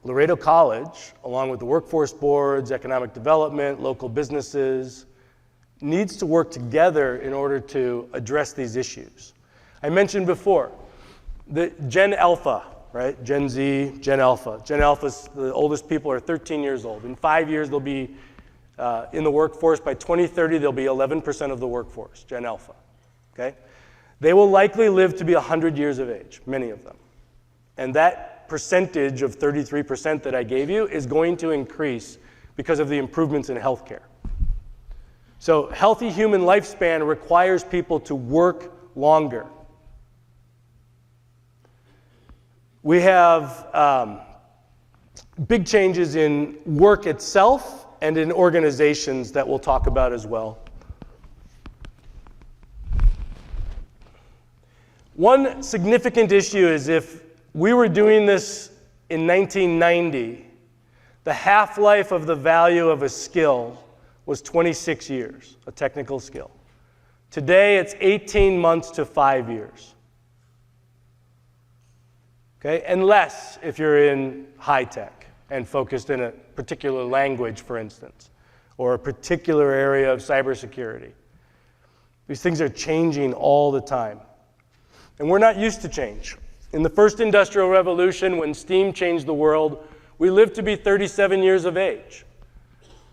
Laredo College, along with the workforce boards, economic development, local businesses, needs to work together in order to address these issues. I mentioned before, the Gen Alpha, right? Gen Z, Gen Alpha. Gen Alpha's, the oldest people are 13 years old. In 5 years, they'll be in the workforce. By 2030, they'll be 11% of the workforce, Gen Alpha, okay? They will likely live to be 100 years of age, many of them. And that percentage of 33% that I gave you is going to increase because of the improvements in healthcare. So healthy human lifespan requires people to work longer. We have big changes in work itself and in organizations that we'll talk about as well. One significant issue is if we were doing this in 1990, the half-life of the value of a skill was 26 years, a technical skill. Today, it's 18 months to 5 years. Okay, and less if you're in high tech and focused in a particular language, for instance, or a particular area of cybersecurity. These things are changing all the time. And we're not used to change. In the first industrial revolution, when steam changed the world, we lived to be 37 years of age.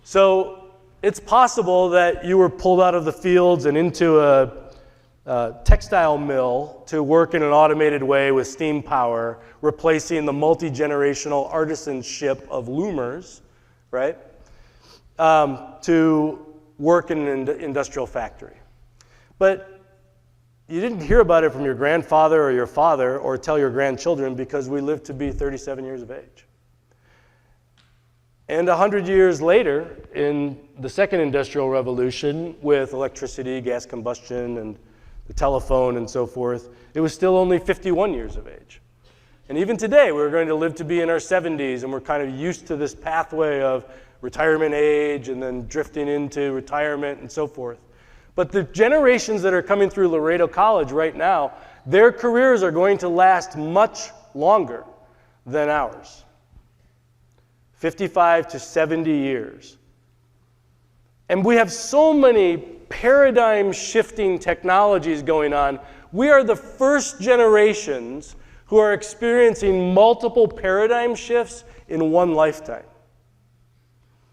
So it's possible that you were pulled out of the fields and into a textile mill to work in an automated way with steam power, replacing the multi-generational artisanship of loomers, right? To work in an industrial factory. But you didn't hear about it from your grandfather or your father or tell your grandchildren because we lived to be 37 years of age. And 100 years later, in the second industrial revolution, with electricity, gas combustion, and the telephone and so forth, it was still only 51 years of age. And even today, we're going to live to be in our 70s, and we're kind of used to this pathway of retirement age and then drifting into retirement and so forth. But the generations that are coming through Laredo College right now, their careers are going to last much longer than ours. 55 to 70 years. And we have so many paradigm-shifting technologies going on. We are the first generations who are experiencing multiple paradigm shifts in one lifetime.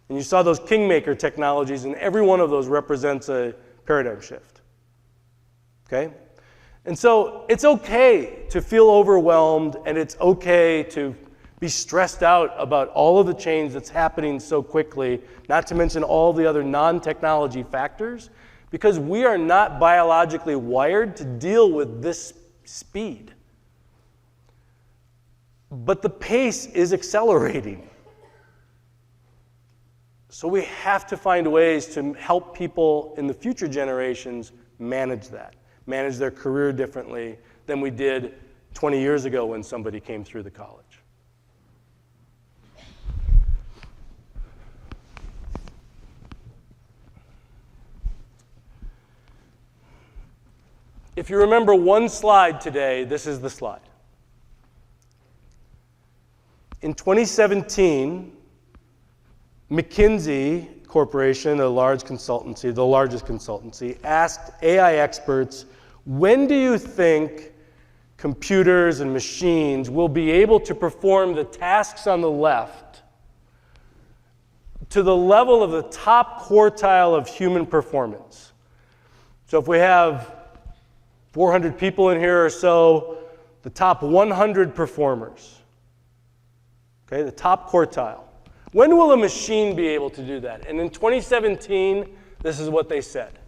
And you saw those kingmaker technologies, and every one of those represents a paradigm shift. Okay? And so it's okay to feel overwhelmed, and it's okay to be stressed out about all of the change that's happening so quickly, not to mention all the other non-technology factors, because we are not biologically wired to deal with this speed. But the pace is accelerating. So we have to find ways to help people in the future generations manage that, manage their career differently than we did 20 years ago when somebody came through the college. If you remember one slide today, this is the slide. In 2017, McKinsey Corporation, the largest consultancy, asked AI experts, when do you think computers and machines will be able to perform the tasks on the left to the level of the top quartile of human performance? So if we have 400 people in here or so, the top 100 performers, okay, the top quartile. When will a machine be able to do that? And in 2017, this is what they said.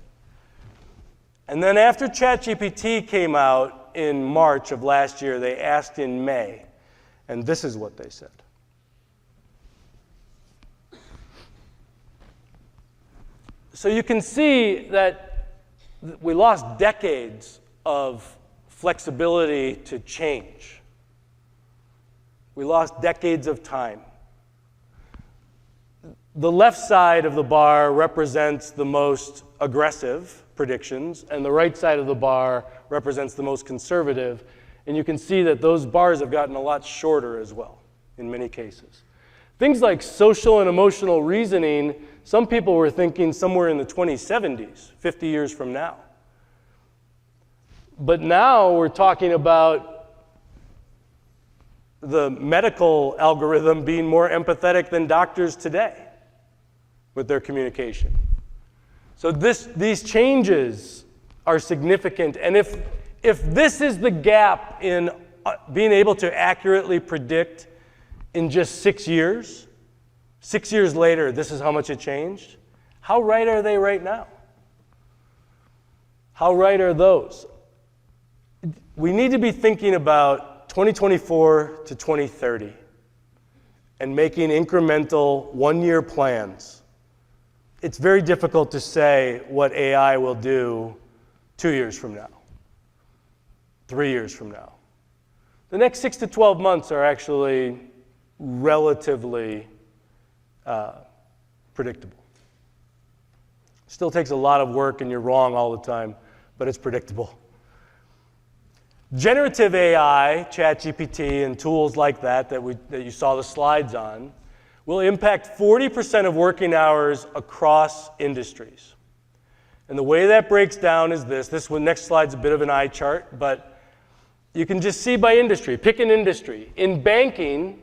And then after ChatGPT came out in March of last year, they asked in May, and this is what they said. So you can see that we lost decades of flexibility to change. We lost decades of time. The left side of the bar represents the most aggressive predictions, and the right side of the bar represents the most conservative. And you can see that those bars have gotten a lot shorter as well, in many cases. Things like social and emotional reasoning, some people were thinking somewhere in the 2070s, 50 years from now. But now we're talking about the medical algorithm being more empathetic than doctors today with their communication. So these changes are significant. And if this is the gap in being able to accurately predict in just 6 years, 6 years later, this is how much it changed, how right are they right now? How right are those? We need to be thinking about 2024 to 2030 and making incremental one-year plans. It's very difficult to say what AI will do 2 years from now, 3 years from now. The next 6 to 12 months are actually relatively predictable. Still takes a lot of work and you're wrong all the time, but it's predictable. Generative AI, ChatGPT, and tools like that you saw the slides on, will impact 40% of working hours across industries. And the way that breaks down is this next slide's a bit of an eye chart, but you can just see by industry. Pick an industry. In banking,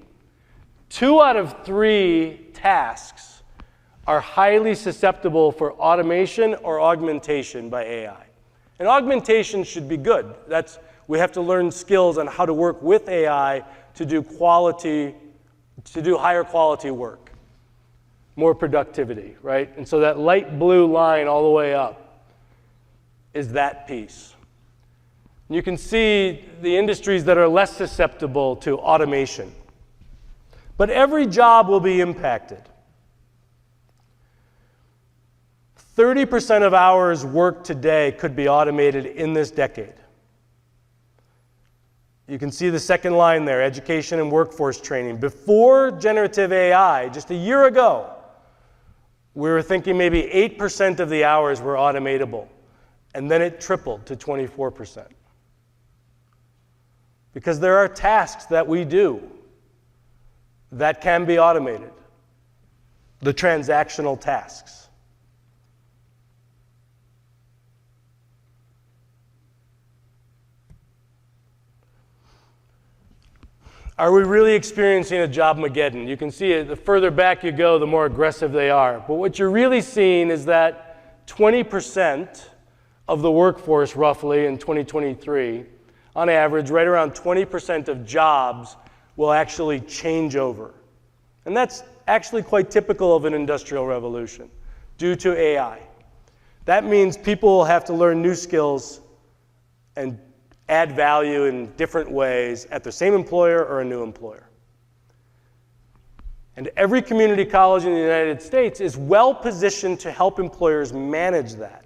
2 out of 3 tasks are highly susceptible for automation or augmentation by AI. And augmentation should be good. We have to learn skills on how to work with AI to do higher quality work, more productivity, right? And so that light blue line all the way up is that piece. You can see the industries that are less susceptible to automation. But every job will be impacted. 30% of hours worked today could be automated in this decade. You can see the second line there, education and workforce training. Before generative AI, just a year ago, we were thinking maybe 8% of the hours were automatable, and then it tripled to 24%. Because there are tasks that we do that can be automated, the transactional tasks. Are we really experiencing a job-mageddon? You can see it, the further back you go, the more aggressive they are. But what you're really seeing is that 20% of the workforce, roughly, in 2023, on average, right around 20% of jobs will actually change over. And that's actually quite typical of an industrial revolution due to AI. That means people will have to learn new skills and add value in different ways at the same employer or a new employer. And every community college in the United States is well positioned to help employers manage that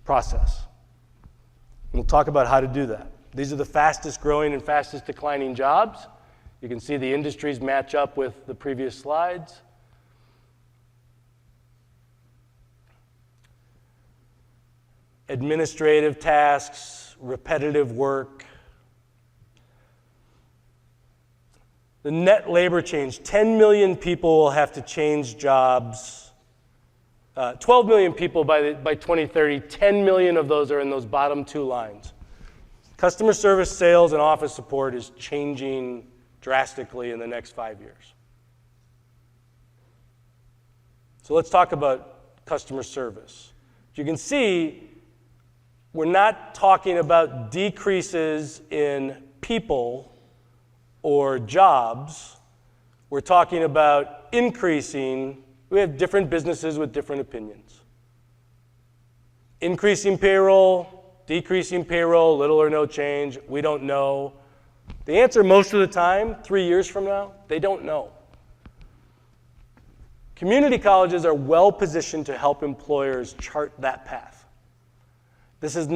process. And we'll talk about how to do that. These are the fastest growing and fastest declining jobs. You can see the industries match up with the previous slides. Administrative tasks, repetitive work. The net labor change, 10 million people will have to change jobs. 12 million people by 2030, 10 million of those are in those bottom two lines. Customer service, sales, and office support is changing drastically in the next 5 years. So let's talk about customer service. You can see we're not talking about decreases in people or jobs. We're talking about increasing. We have different businesses with different opinions. Increasing payroll, decreasing payroll, little or no change, we don't know. The answer most of the time, 3 years from now, they don't know. Community colleges are well positioned to help employers chart that path. This is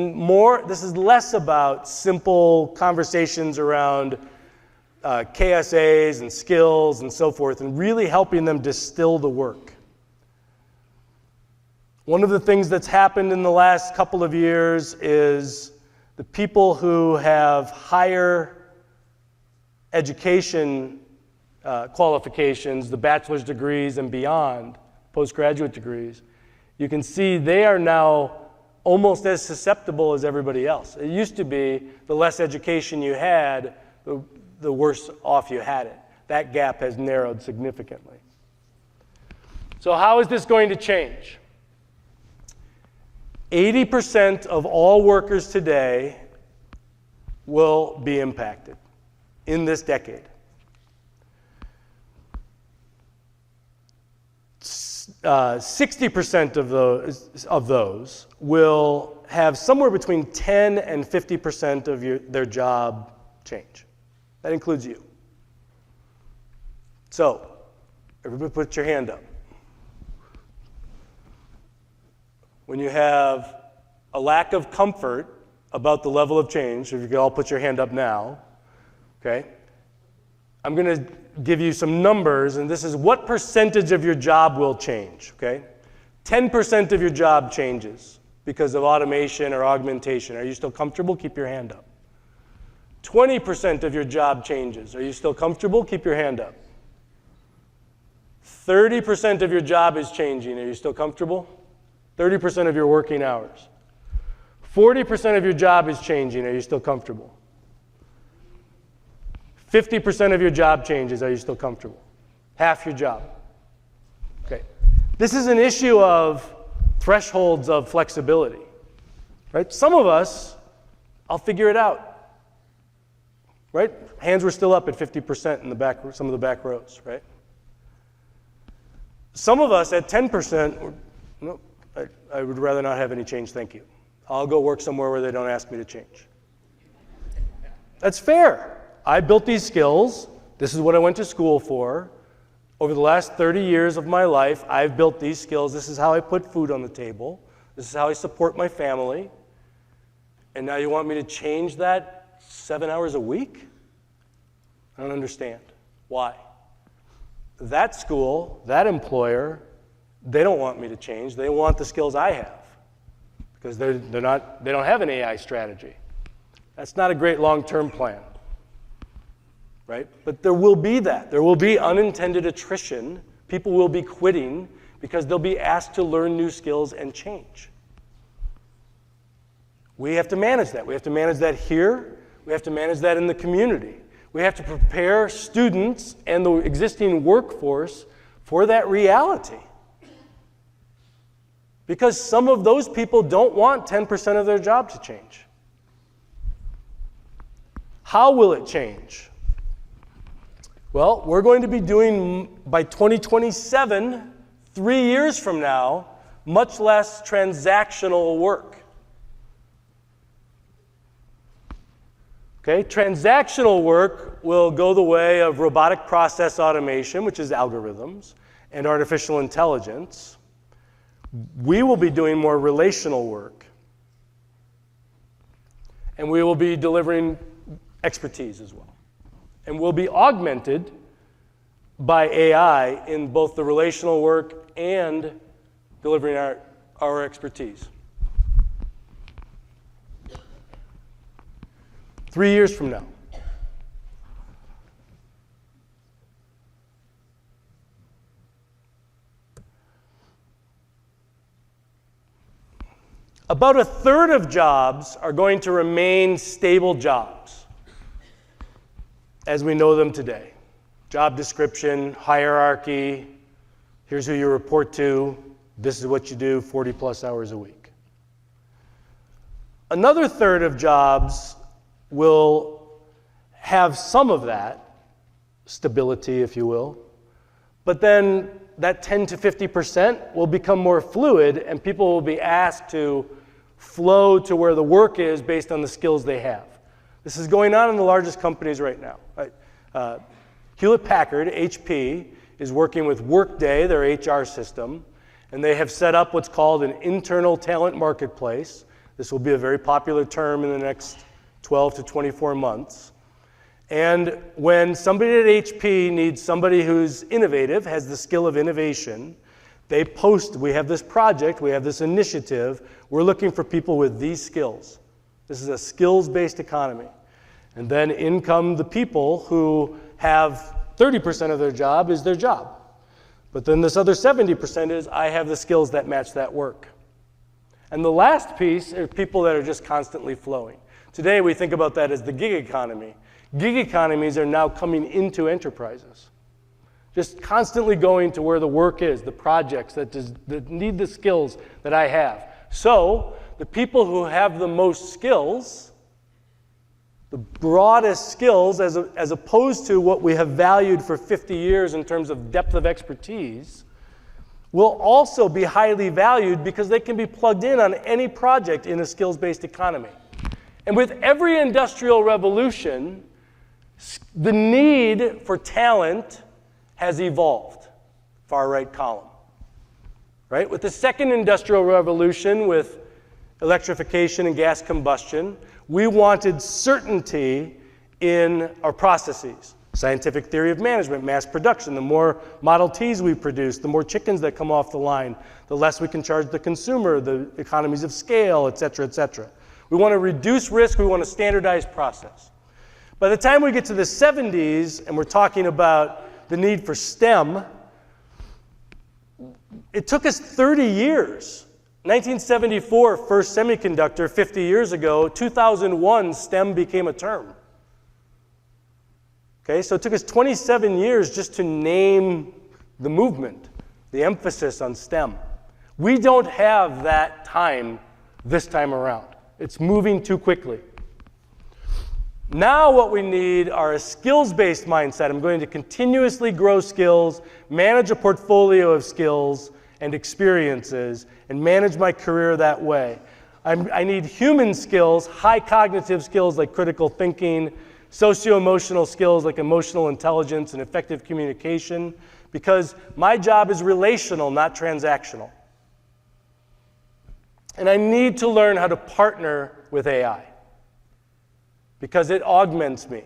less about simple conversations around KSAs and skills and so forth, and really helping them distill the work. One of the things that's happened in the last couple of years is the people who have higher education qualifications, the bachelor's degrees and beyond, postgraduate degrees, you can see they are now almost as susceptible as everybody else. It used to be the less education you had, the worse off you had it. That gap has narrowed significantly. So how is this going to change? 80% of all workers today will be impacted in this decade. 60% of those will have somewhere between 10 and 50% of their job change. That includes you. So, everybody put your hand up. When you have a lack of comfort about the level of change, if you could all put your hand up now, okay? I'm going to give you some numbers, and this is what percentage of your job will change, okay? 10% of your job changes because of automation or augmentation. Are you still comfortable? Keep your hand up. 20% of your job changes. Are you still comfortable? Keep your hand up. 30% of your job is changing. Are you still comfortable? 30% of your working hours. 40% of your job is changing. Are you still comfortable? 50% of your job changes. Are you still comfortable? Half your job. Okay. This is an issue of thresholds of flexibility, right? Some of us, I'll figure it out, right? Hands were still up at 50% in the back, some of the back rows, right? Some of us at 10%, no, I would rather not have any change, thank you. I'll go work somewhere where they don't ask me to change. That's fair. I built these skills. This is what I went to school for. Over the last 30 years of my life, I've built these skills. This is how I put food on the table. This is how I support my family. And now you want me to change that 7 hours a week? I don't understand. Why? That school, that employer, they don't want me to change. They want the skills I have because they don't have an AI strategy. That's not a great long-term plan, right? But there will be that. There will be unintended attrition. People will be quitting because they'll be asked to learn new skills and change. We have to manage that. We have to manage that here. We have to manage that in the community. We have to prepare students and the existing workforce for that reality. Because some of those people don't want 10% of their job to change. How will it change? Well, we're going to be doing, by 2027, 3 years from now, much less transactional work. Okay, transactional work will go the way of robotic process automation, which is algorithms, and artificial intelligence. We will be doing more relational work. And we will be delivering expertise as well. And we'll be augmented by AI in both the relational work and delivering our expertise. 3 years from now. About a third of jobs are going to remain stable jobs as we know them today. Job description, hierarchy, here's who you report to, this is what you do 40 plus hours a week. Another third of jobs will have some of that stability, if you will, but then that 10 to 50% will become more fluid and people will be asked to flow to where the work is based on the skills they have. This is going on in the largest companies right now. Right? Hewlett-Packard, HP, is working with Workday, their HR system, and they have set up what's called an internal talent marketplace. This will be a very popular term in the next 12 to 24 months. And when somebody at HP needs somebody who's innovative, has the skill of innovation, they post, we have this project, we have this initiative, we're looking for people with these skills. This is a skills-based economy. And then in come the people who have 30% of their job is their job. But then this other 70% is, I have the skills that match that work. And the last piece are people that are just constantly flowing. Today we think about that as the gig economy. Gig economies are now coming into enterprises. Just constantly going to where the work is, the projects that need the skills that I have. So the people who have the most skills, the broadest skills, as opposed to what we have valued for 50 years in terms of depth of expertise, will also be highly valued because they can be plugged in on any project in a skills-based economy. And with every industrial revolution, the need for talent has evolved. Far right column. Right? With the second industrial revolution, with electrification and gas combustion, we wanted certainty in our processes. Scientific theory of management, mass production. The more Model Ts we produce, the more chickens that come off the line, the less we can charge the consumer, the economies of scale, et cetera, et cetera. We want to reduce risk, we want to standardize process. By the time we get to the 70s, and we're talking about the need for STEM, it took us 30 years. 1974, first semiconductor, 50 years ago. 2001, STEM became a term. Okay, so it took us 27 years just to name the movement, the emphasis on STEM. We don't have that time this time around. It's moving too quickly. Now what we need are a skills-based mindset. I'm going to continuously grow skills, manage a portfolio of skills and experiences, and manage my career that way. I need human skills, high cognitive skills like critical thinking, socio-emotional skills like emotional intelligence and effective communication, because my job is relational, not transactional. And I need to learn how to partner with AI because it augments me.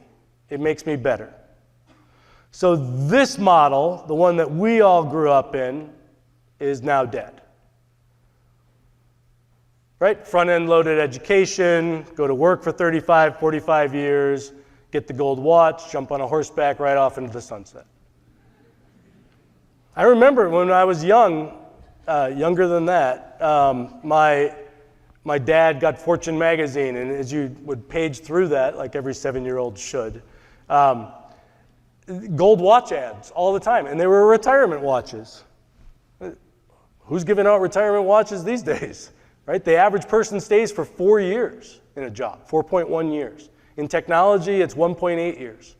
It makes me better. So this model, the one that we all grew up in, is now dead. Right? Front-end loaded education, go to work for 35, 45 years, get the gold watch, jump on a horseback right off into the sunset. I remember when I was young, younger than that, my dad got Fortune magazine, and as you would page through that, like every 7-year-old should, gold watch ads all the time, and they were retirement watches. Who's giving out retirement watches these days, right? The average person stays for 4 years in a job, 4.1 years. In technology, it's 1.8 years.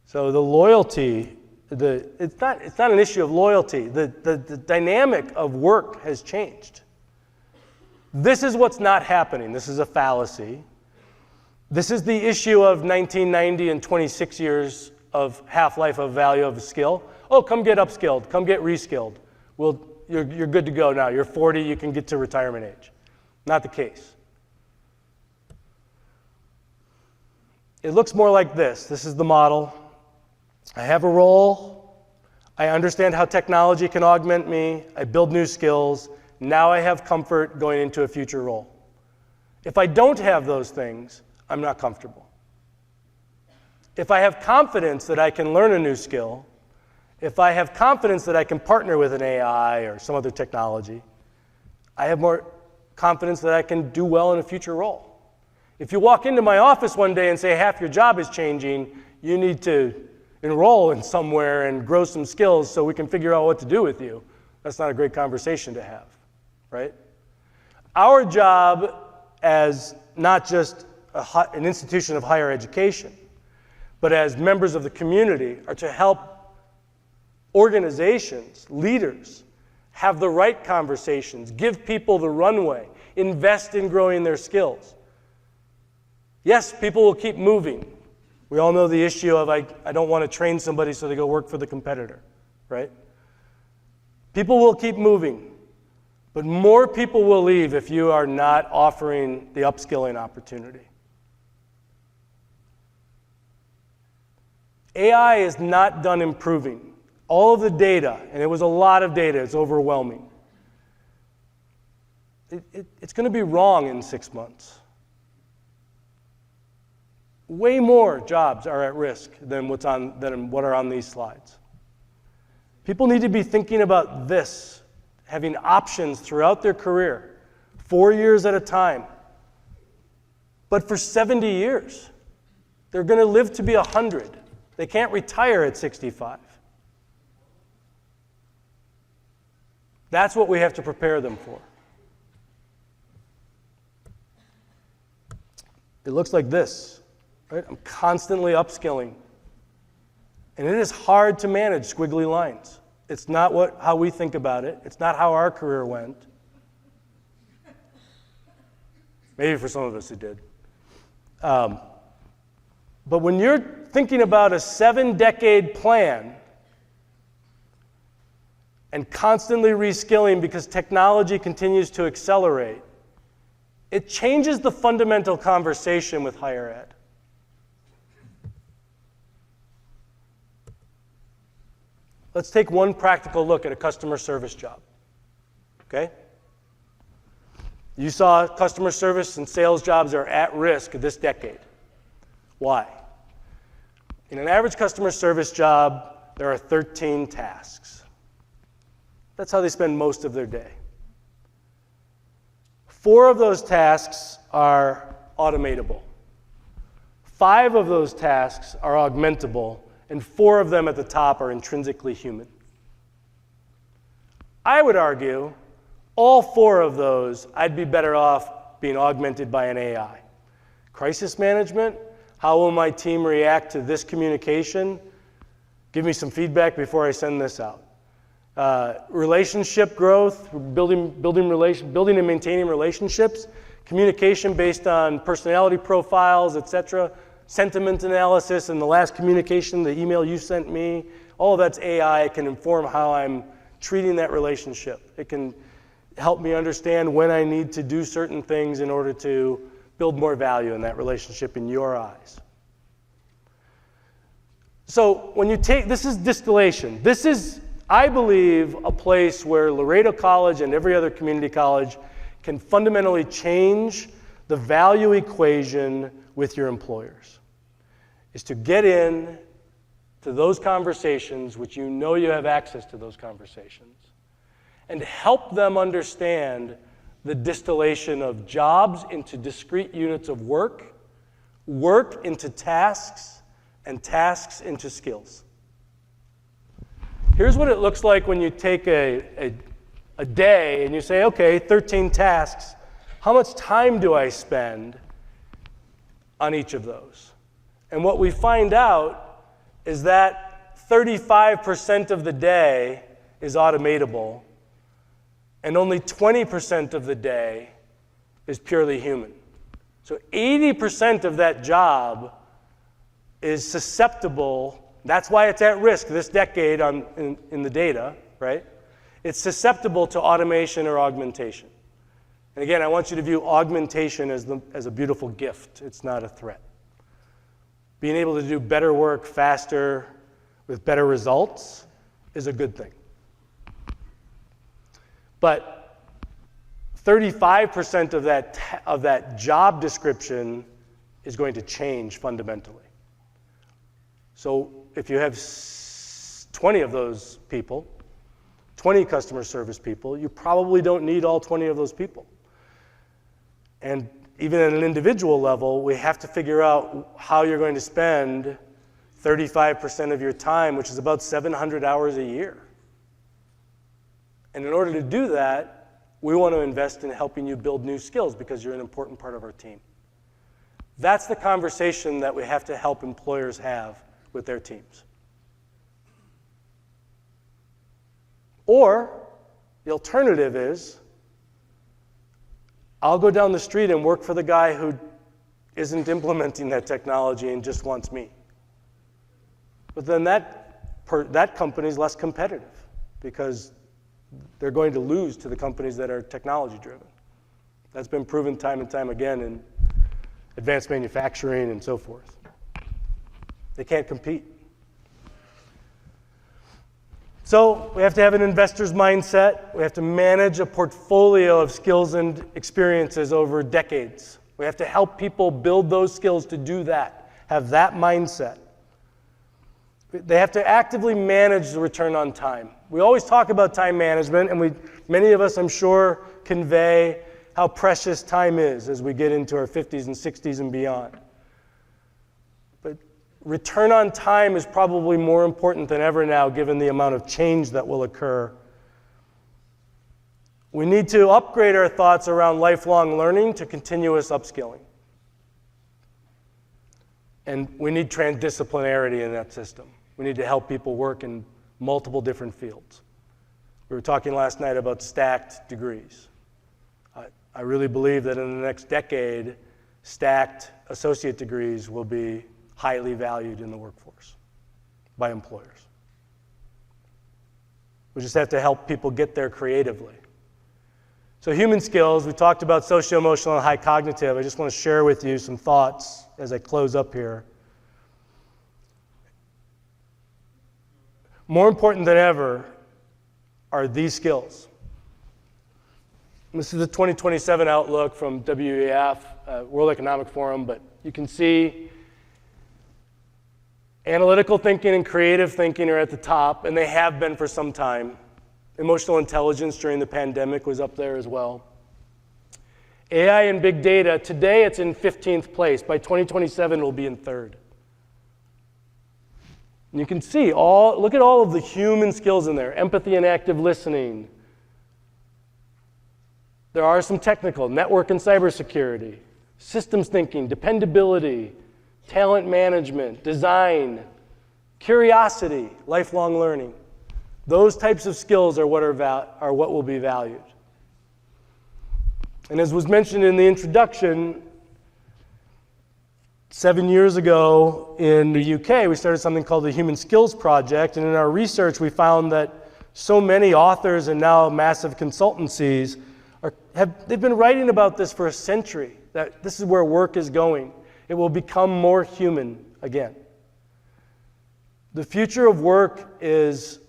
So the loyalty, it's not an issue of loyalty. The dynamic of work has changed. This is what's not happening. This is a fallacy. This is the issue of 1990 and 26 years of half-life of value of a skill. Oh, come get upskilled. Come get reskilled. Well, you're good to go now. You're 40. You can get to retirement age. Not the case. It looks more like this. This is the model. I have a role. I understand how technology can augment me. I build new skills. Now I have comfort going into a future role. If I don't have those things, I'm not comfortable. If I have confidence that I can learn a new skill, if I have confidence that I can partner with an AI or some other technology, I have more confidence that I can do well in a future role. If you walk into my office one day and say half your job is changing, you need to enroll in somewhere and grow some skills so we can figure out what to do with you. That's not a great conversation to have, right? Our job as not just an institution of higher education, but as members of the community are to help organizations, leaders, have the right conversations, give people the runway, invest in growing their skills. Yes, people will keep moving. We all know the issue of I don't want to train somebody so they go work for the competitor, right? People will keep moving, but more people will leave if you are not offering the upskilling opportunity. AI is not done improving. All of the data, and it was a lot of data, it's overwhelming. It's going to be wrong in 6 months. Way more jobs are at risk than what are on these slides. People need to be thinking about this, having options throughout their career, 4 years at a time. But for 70 years, they're going to live to be 100. They can't retire at 65. That's what we have to prepare them for. It looks like this, right? I'm constantly upskilling. And it is hard to manage squiggly lines. It's not how we think about it. It's not how our career went. Maybe for some of us it did. But when you're thinking about a 7-decade plan and constantly reskilling because technology continues to accelerate, it changes the fundamental conversation with higher ed. Let's take one practical look at a customer service job, okay? You saw customer service and sales jobs are at risk this decade. Why? In an average customer service job, there are 13 tasks. That's how they spend most of their day. 4 of those tasks are automatable. 5 of those tasks are augmentable, and 4 of them at the top are intrinsically human. I would argue all 4 of those, I'd be better off being augmented by an AI. Crisis management, how will my team react to this communication? Give me some feedback before I send this out. Relationship growth, building and maintaining relationships, communication based on personality profiles, etc., sentiment analysis, and the last communication, the email you sent me, oh, that's AI. It can inform how I'm treating that relationship. It can help me understand when I need to do certain things in order to build more value in that relationship in your eyes. So when you take, this is distillation. This is, I believe, a place where Laredo College and every other community college can fundamentally change the value equation with your employers. Is to get in to those conversations, which you know you have access to those conversations, and help them understand the distillation of jobs into discrete units of work, work into tasks, and tasks into skills. Here's what it looks like when you take a day and you say, okay, 13 tasks, how much time do I spend on each of those? And what we find out is that 35% of the day is automatable, and only 20% of the day is purely human. So 80% of that job is susceptible. That's why it's at risk this decade in the data, right? It's susceptible to automation or augmentation. And again, I want you to view augmentation as a beautiful gift. It's not a threat. Being able to do better work faster with better results is a good thing. But 35% of that job description is going to change fundamentally. So if you have 20 of those people, 20 customer service people, you probably don't need all 20 of those people. And even at an individual level, we have to figure out how you're going to spend 35% of your time, which is about 700 hours a year. And in order to do that, we want to invest in helping you build new skills because you're an important part of our team. That's the conversation that we have to help employers have with their teams. Or the alternative is, I'll go down the street and work for the guy who isn't implementing that technology and just wants me. But then that company is less competitive because they're going to lose to the companies that are technology driven. That's been proven time and time again in advanced manufacturing and so forth. They can't compete. So we have to have an investor's mindset. We have to manage a portfolio of skills and experiences over decades. We have to help people build those skills to do that, have that mindset. They have to actively manage the return on time. We always talk about time management, and many of us, I'm sure, convey how precious time is as we get into our 50s and 60s and beyond. But return on time is probably more important than ever now, given the amount of change that will occur. We need to upgrade our thoughts around lifelong learning to continuous upskilling. And we need transdisciplinarity in that system. We need to help people work in multiple different fields. We were talking last night about stacked degrees. I really believe that in the next decade, stacked associate degrees will be highly valued in the workforce by employers. We just have to help people get there creatively. So human skills, we talked about socio-emotional and high cognitive. I just want to share with you some thoughts as I close up here. More important than ever are these skills. This is the 2027 outlook from WEF, World Economic Forum, but you can see analytical thinking and creative thinking are at the top, and they have been for some time. Emotional intelligence during the pandemic was up there as well. AI and big data, today it's in 15th place. By 2027, it will be in 3rd. And you can see, look at all of the human skills in there. Empathy and active listening. There are some technical, network and cybersecurity, systems thinking, dependability, talent management, design, curiosity, lifelong learning. Those types of skills are what will be valued. And as was mentioned in the introduction, 7 years ago in the UK, we started something called the Human Skills Project, and in our research we found that so many authors and now massive consultancies they've been writing about this for a century, that this is where work is going. It will become more human again. The future of work is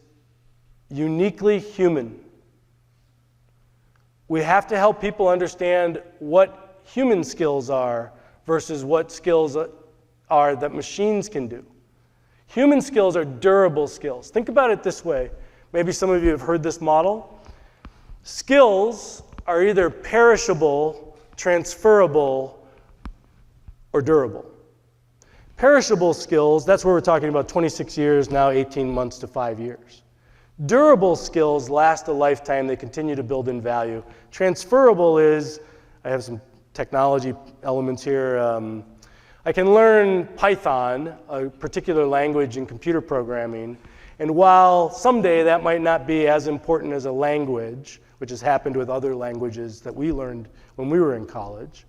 uniquely human. We have to help people understand what human skills are versus what skills are that machines can do. Human skills are durable skills. Think about it this way. Maybe some of you have heard this model. Skills are either perishable, transferable, or durable. Perishable skills, that's where we're talking about 26 years, now 18 months to 5 years. Durable skills last a lifetime. They continue to build in value. Transferable is, I have some technology elements here. I can learn Python, a particular language in computer programming, and while someday that might not be as important as a language, which has happened with other languages that we learned when we were in college,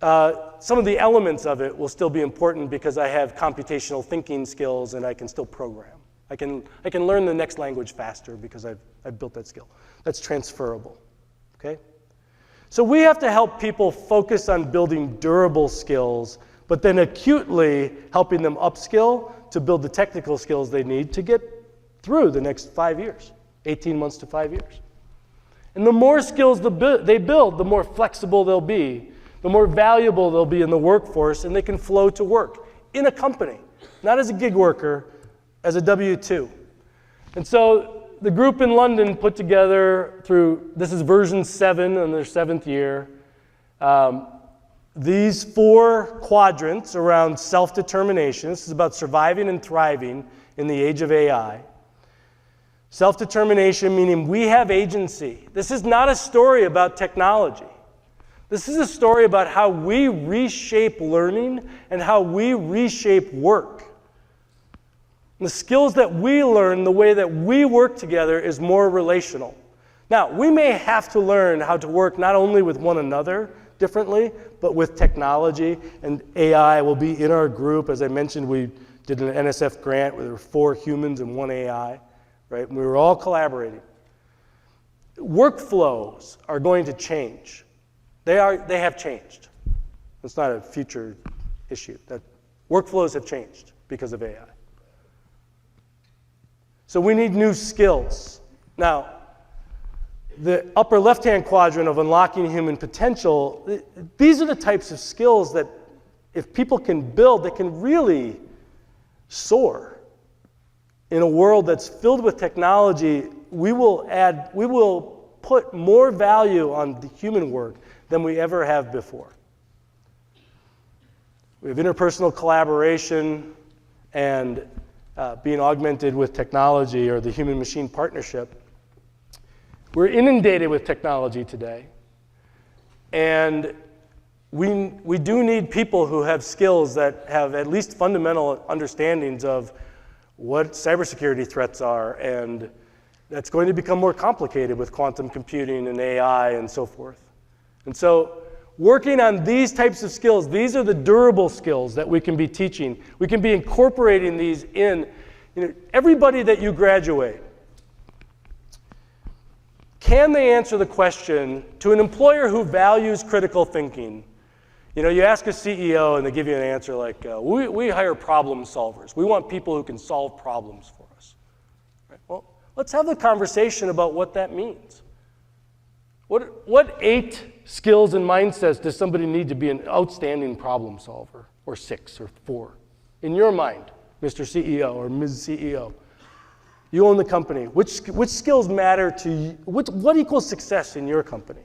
some of the elements of it will still be important because I have computational thinking skills and I can still program. I can learn the next language faster because I've built that skill. That's transferable, okay? So we have to help people focus on building durable skills, but then acutely helping them upskill to build the technical skills they need to get through the next 5 years, 18 months to 5 years. And the more skills they build, the more flexible they'll be, the more valuable they'll be in the workforce, and they can flow to work in a company, not as a gig worker, as a W-2. And so the group in London put together this is version 7 in their 7th year, these 4 quadrants around self-determination. This is about surviving and thriving in the age of AI. Self-determination meaning we have agency. This is not a story about technology. This is a story about how we reshape learning and how we reshape work. The skills that we learn, the way that we work together is more relational. Now, we may have to learn how to work not only with one another differently, but with technology, and AI will be in our group. As I mentioned, we did an NSF grant where there were 4 humans and 1 AI, right? And we were all collaborating. Workflows are going to change. They have changed. It's not a future issue. That workflows have changed because of AI. So we need new skills. Now, the upper left-hand quadrant of unlocking human potential, these are the types of skills that if people can build, they can really soar. In a world that's filled with technology, we will put more value on the human work than we ever have before. We have interpersonal collaboration and being augmented with technology, or the human-machine partnership. We're inundated with technology today, and we do need people who have skills that have at least fundamental understandings of what cybersecurity threats are, and that's going to become more complicated with quantum computing and AI and so forth. And so working on these types of skills, these are the durable skills that we can be teaching. We can be incorporating these in everybody that you graduate. Can they answer the question to an employer who values critical thinking? You ask a CEO and they give you an answer like, we hire problem solvers. We want people who can solve problems for us. Right? Well, let's have the conversation about what that means. What 8 skills and mindsets does somebody need to be an outstanding problem solver, or 6 or 4? In your mind, Mr. CEO or Ms. CEO, you own the company. Which skills matter to you? What equals success in your company?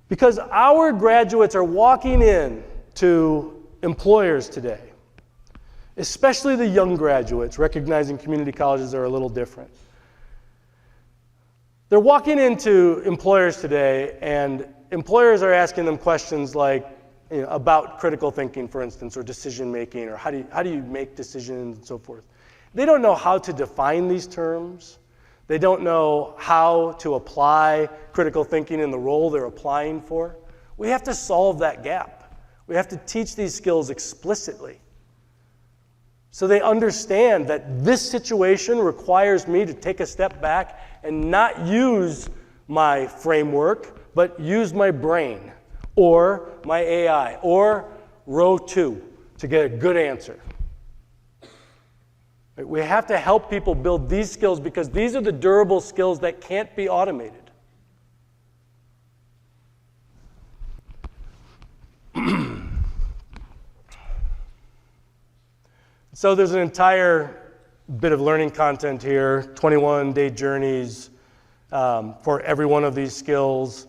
Because our graduates are walking in to employers today, especially the young graduates, recognizing community colleges are a little different. They're walking into employers today, and employers are asking them questions like, about critical thinking, for instance, or decision making, or how do you make decisions and so forth. They don't know how to define these terms. They don't know how to apply critical thinking in the role they're applying for. We have to solve that gap. We have to teach these skills explicitly so they understand that this situation requires me to take a step back and not use my framework, but use my brain or my AI or row 2 to get a good answer. We have to help people build these skills because these are the durable skills that can't be automated. So there's an entire bit of learning content here, 21-day journeys for every one of these skills,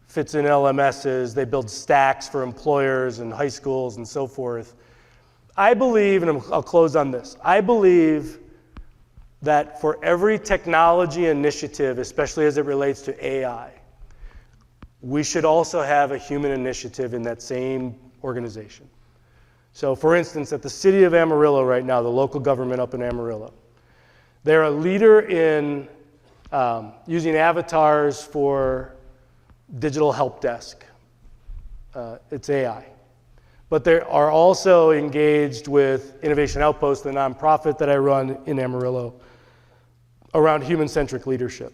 fits in LMSs, they build stacks for employers and high schools and so forth. I believe, and I'll close on this, I believe that for every technology initiative, especially as it relates to AI, we should also have a human initiative in that same organization. So for instance, at the city of Amarillo right now, the local government up in Amarillo, they're a leader in using avatars for digital help desk. It's AI. But they are also engaged with Innovation Outpost, the nonprofit that I run in Amarillo, around human-centric leadership.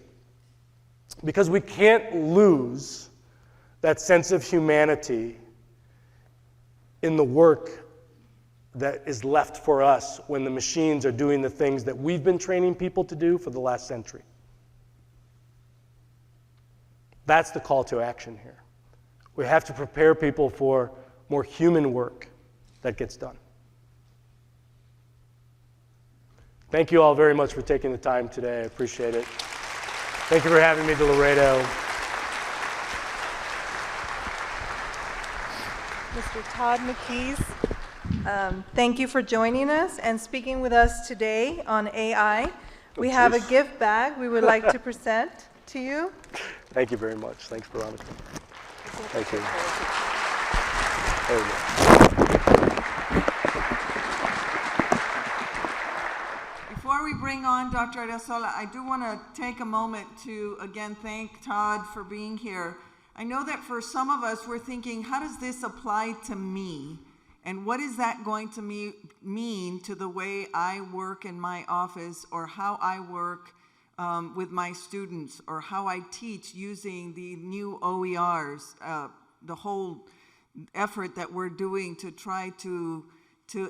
Because we can't lose that sense of humanity in the work that is left for us when the machines are doing the things that we've been training people to do for the last century. That's the call to action here. We have to prepare people for more human work that gets done. Thank you all very much for taking the time today. I appreciate it. Thank you for having me to Laredo. Mr. Todd McKees, thank you for joining us and speaking with us today on AI. We have a gift bag we would like to present to you. Thank you very much. Thanks, Veronica. Thank you. There we go. Before we bring on Dr. Arresola, I do want to take a moment to again thank Todd for being here. I know that for some of us, we're thinking, how does this apply to me? And what is that going to mean to the way I work in my office, or how I work with my students, or how I teach using the new OERs, the whole effort that we're doing to try to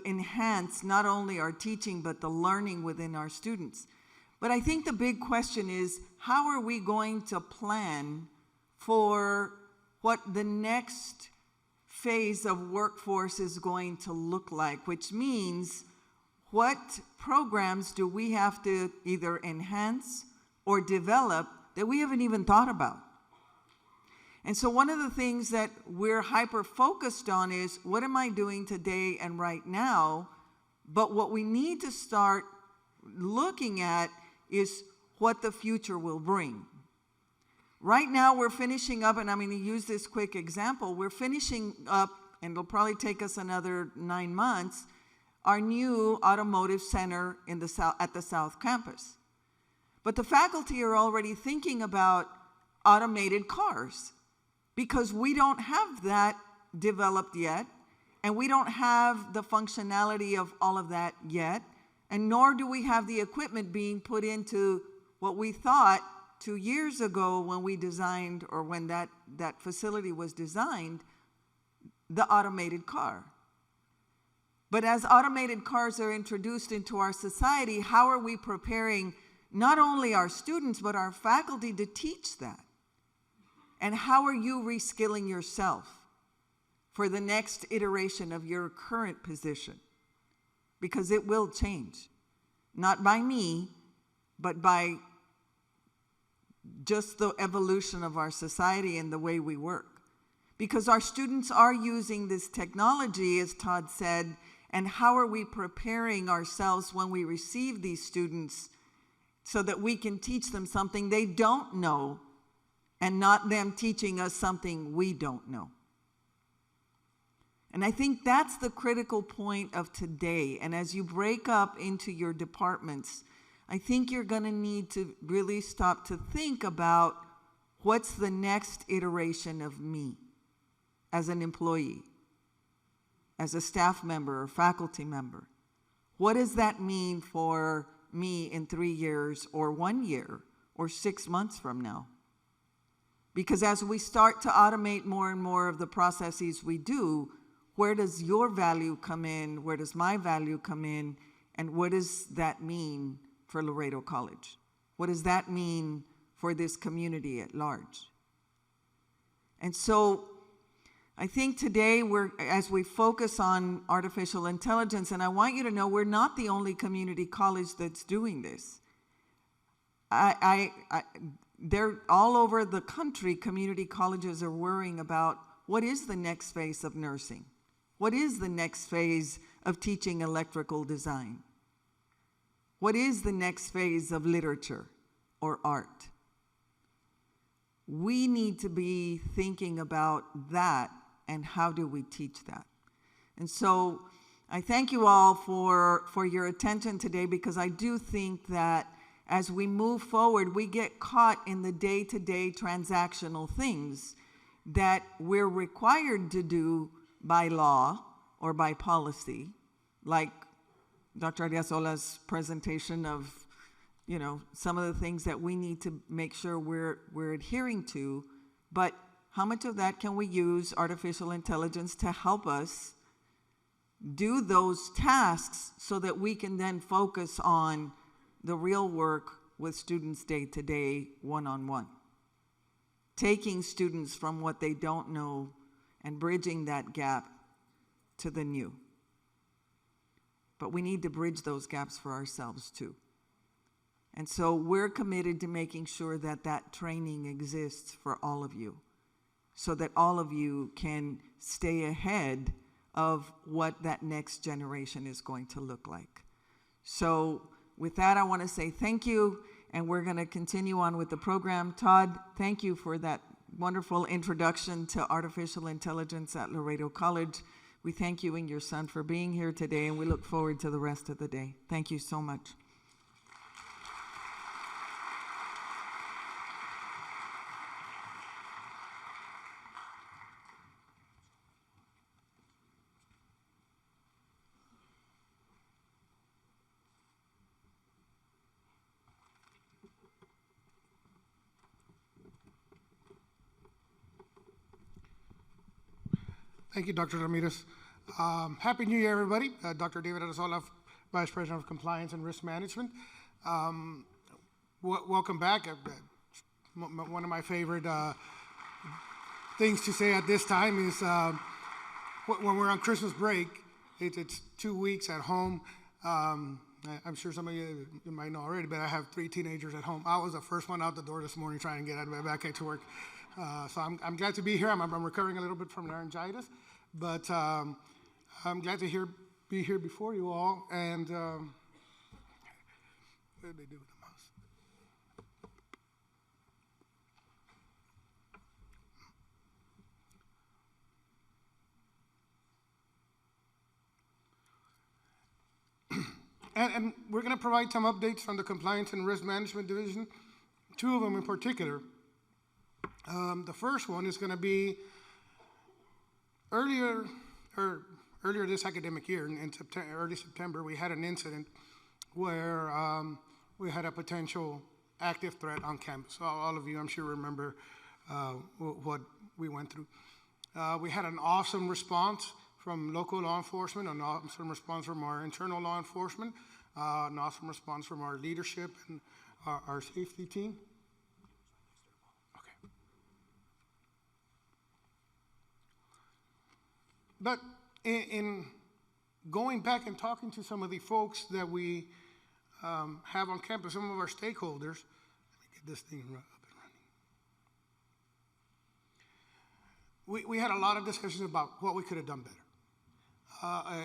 enhance not only our teaching, but the learning within our students. But I think the big question is, how are we going to plan for what the next phase of workforce is going to look like, which means what programs do we have to either enhance or develop that we haven't even thought about? And so one of the things that we're hyper-focused on is, what am I doing today and right now? But what we need to start looking at is what the future will bring. Right now we're finishing up, and I'm going to use this quick example. We're finishing up, and it'll probably take us another 9 months, our new automotive center in the at the South Campus. But the faculty are already thinking about automated cars, because we don't have that developed yet, and we don't have the functionality of all of that yet, and nor do we have the equipment being put into what we thought 2 years ago when we designed, or when that facility was designed, the automated car. But as automated cars are introduced into our society, how are we preparing not only our students, but our faculty to teach that? And how are you reskilling yourself for the next iteration of your current position? Because it will change, not by me, but by just the evolution of our society and the way we work. Because our students are using this technology, as Todd said, and how are we preparing ourselves when we receive these students so that we can teach them something they don't know, and not them teaching us something we don't know? And I think that's the critical point of today. And as you break up into your departments, I think you're going to need to really stop to think about, what's the next iteration of me as an employee? as a staff member or faculty member? What does that mean for me in 3 years or 1 year or 6 months from now? Because as we start to automate more and more of the processes we do, where does your value come in? Where does my value come in? And what does that mean for Laredo College? What does that mean for this community at large? And so I think today as we focus on artificial intelligence, and I want you to know we're not the only community college that's doing this. They're all over the country, community colleges are worrying about what is the next phase of nursing? What is the next phase of teaching electrical design? What is the next phase of literature or art? We need to be thinking about that and how do we teach that? And so I thank you all for your attention today, because I do think that as we move forward, we get caught in the day-to-day transactional things that we're required to do by law or by policy, like Dr. Ariasola's presentation of, some of the things that we need to make sure we're adhering to. But how much of that can we use artificial intelligence to help us do those tasks so that we can then focus on the real work with students day to day, one-on-one? Taking students from what they don't know and bridging that gap to the new. But we need to bridge those gaps for ourselves too. And so we're committed to making sure that that training exists for all of you, so that all of you can stay ahead of what that next generation is going to look like. So with that, I want to say thank you, and we're going to continue on with the program. Todd, thank you for that wonderful introduction to artificial intelligence at Laredo College. We thank you and your son for being here today, and we look forward to the rest of the day. Thank you so much. Thank you, Dr. Ramirez. Happy New Year, everybody. Dr. David Arizola, Vice President of Compliance and Risk Management. Welcome back. One of my favorite things to say at this time is when we're on Christmas break, it's 2 weeks at home. I'm sure some of you might know already, but I have 3 teenagers at home. I was the first one out the door this morning trying to get back to work. So I'm glad to be here. I'm recovering a little bit from laryngitis, but I'm glad to be here before you all. And what did they do with the mouse? And we're going to provide some updates from the Compliance and Risk Management Division, 2 of them in particular. The first one is going to be earlier this academic year, in early September, we had an incident where we had a potential active threat on campus. All of you, I'm sure, remember what we went through. We had an awesome response from local law enforcement, an awesome response from our internal law enforcement, an awesome response from our leadership and our safety team. Okay. But in going back and talking to some of the folks that we have on campus, some of our stakeholders, let me get this thing up and running. We had a lot of discussions about what we could have done better.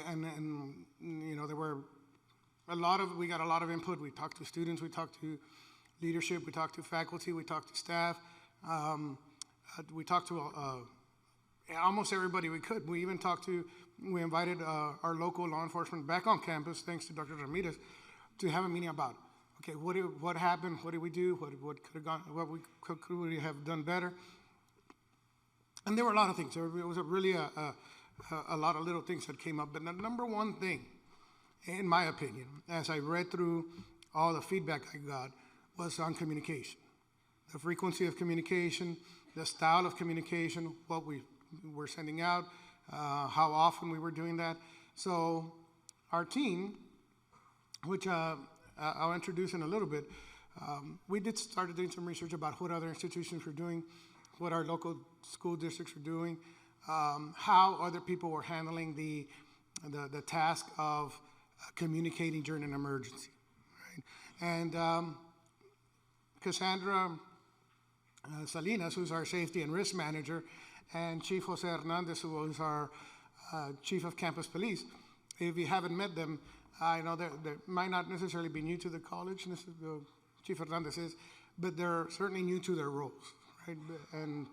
And you know, there were we got a lot of input. We talked to students, we talked to leadership, we talked to faculty, we talked to staff, we talked to almost everybody we could. We invited our local law enforcement back on campus, thanks to Dr. Ramirez, to have a meeting about, okay, what happened, what did we do, what could have gone, could we have done better? And there were a lot of things. It was really a lot of little things that came up. But the number one thing, in my opinion, as I read through all the feedback I got, was on communication. The frequency of communication, the style of communication, what we were sending out, how often we were doing that. So our team, which I'll introduce in a little bit, we started doing some research about what other institutions were doing, what our local school districts were doing, how other people were handling the task of communicating during an emergency. Right? And Cassandra Salinas, who's our safety and risk manager, and Chief Jose Hernandez, who is our chief of campus police. If you haven't met them, I know they might not necessarily be new to the college, Chief Hernandez is, but they're certainly new to their roles, right? And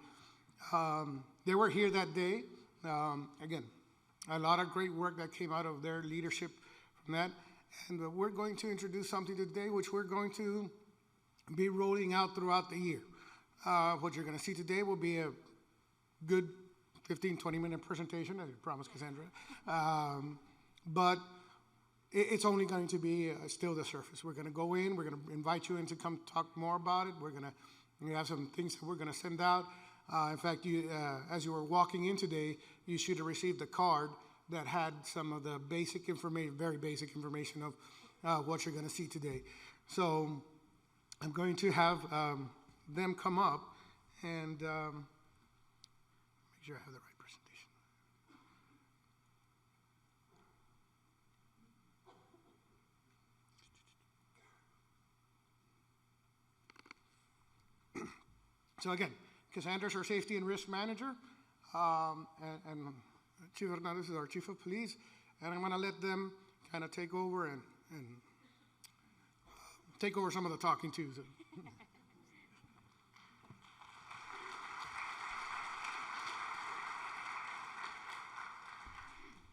they were here that day. Again, a lot of great work that came out of their leadership from that. And we're going to introduce something today which we're going to be rolling out throughout the year. What you're going to see today will be a good 15, 20-minute presentation, as I promised Cassandra. But it's only going to be still the surface. We're going to go in, we're going to invite you in to come talk more about it. We have some things that we're going to send out. In fact, as you were walking in today, you should have received a card that had some of the basic information, very basic information of what you're going to see today. So I'm going to have them come up and make sure I have the right presentation. So again, Cassandra's our safety and risk manager, and Chief Hernandez is our chief of police, and I'm going to let them kind of take over and take over some of the talking to.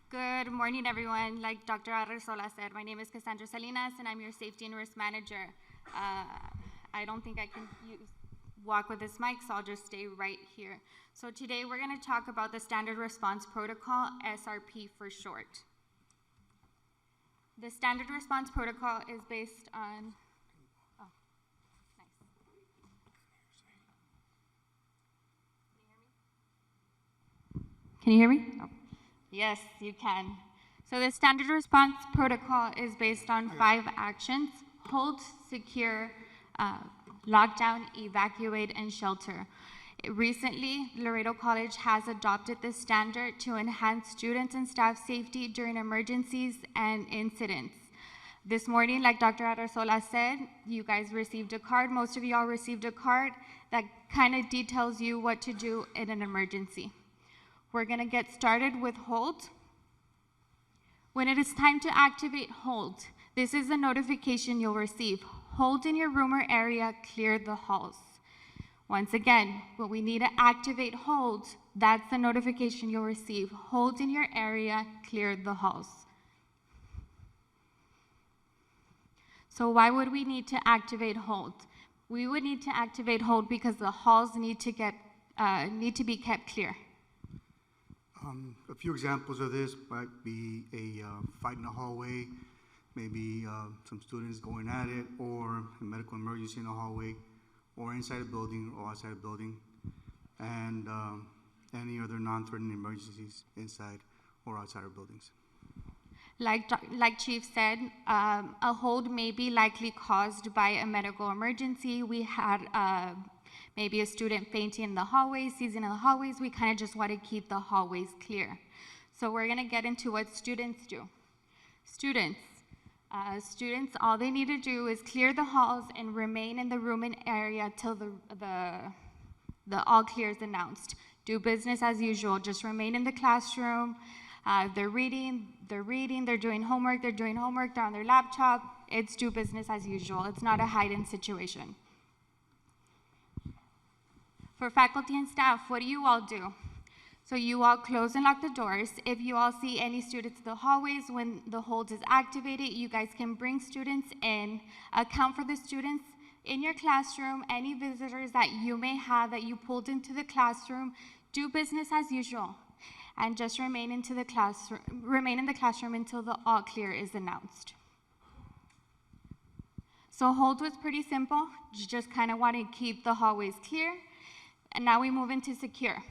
Good morning, everyone. Like Dr. Arrezola said, my name is Cassandra Salinas, and I'm your safety and risk manager. I don't think I can walk with this mic, so I'll just stay right here. So today we're going to talk about the Standard Response Protocol, SRP for short. The Standard Response Protocol is based on, oh, nice. Can you hear me? Oh. Yes, you can. So the Standard Response Protocol is based on 5 actions: hold, secure, lockdown, evacuate, and shelter. Recently, Laredo College has adopted this standard to enhance students and staff safety during emergencies and incidents. This morning, like Dr. Arrezola said, you guys received a card. Most of y'all received a card that kind of details you what to do in an emergency. We're going to get started with hold. When it is time to activate hold, this is a notification you'll receive. Hold in your room or area, clear the halls. Once again, when we need to activate hold, that's the notification you'll receive. Hold in your area, clear the halls. So why would we need to activate hold? We would need to activate hold because the halls need to be kept clear. A few examples of this might be a fight in the hallway, maybe some students going at it, or a medical emergency in the hallway, or inside a building or outside a building, and any other non-threatening emergencies inside or outside our buildings. Like Chief said, a hold may be likely caused by a medical emergency. We had maybe a student fainting in the hallways, seizing in the hallways. We kind of just want to keep the hallways clear. So we're going to get into what students do. Students, all they need to do is clear the halls and remain in the room and area till the all clear is announced. Do business as usual. Just remain in the classroom. They're reading, they're doing homework, they're on their laptop. It's do business as usual. It's not a hide-in situation. For faculty and staff, what do you all do? So you all close and lock the doors. If you all see any students in the hallways when the hold is activated, you guys can bring students in, account for the students in your classroom, any visitors that you may have that you pulled into the classroom. Do business as usual. and just remain in the classroom until the all clear is announced. So hold was pretty simple. You just kind of want to keep the hallways clear. And now we move into secure.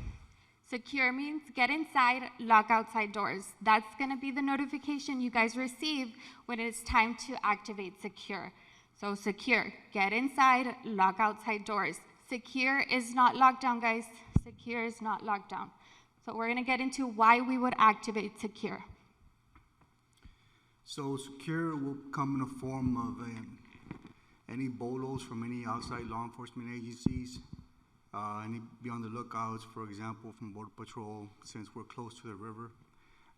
Secure means get inside, lock outside doors. That's going to be the notification you guys receive when it's time to activate secure. So secure, get inside, lock outside doors. Secure is not lockdown, guys. Secure is not lockdown. So we're going to get into why we would activate secure. So secure will come in the form of any BOLOs from any outside law enforcement agencies. And be on the lookouts, for example, from Border Patrol, since we're close to the river.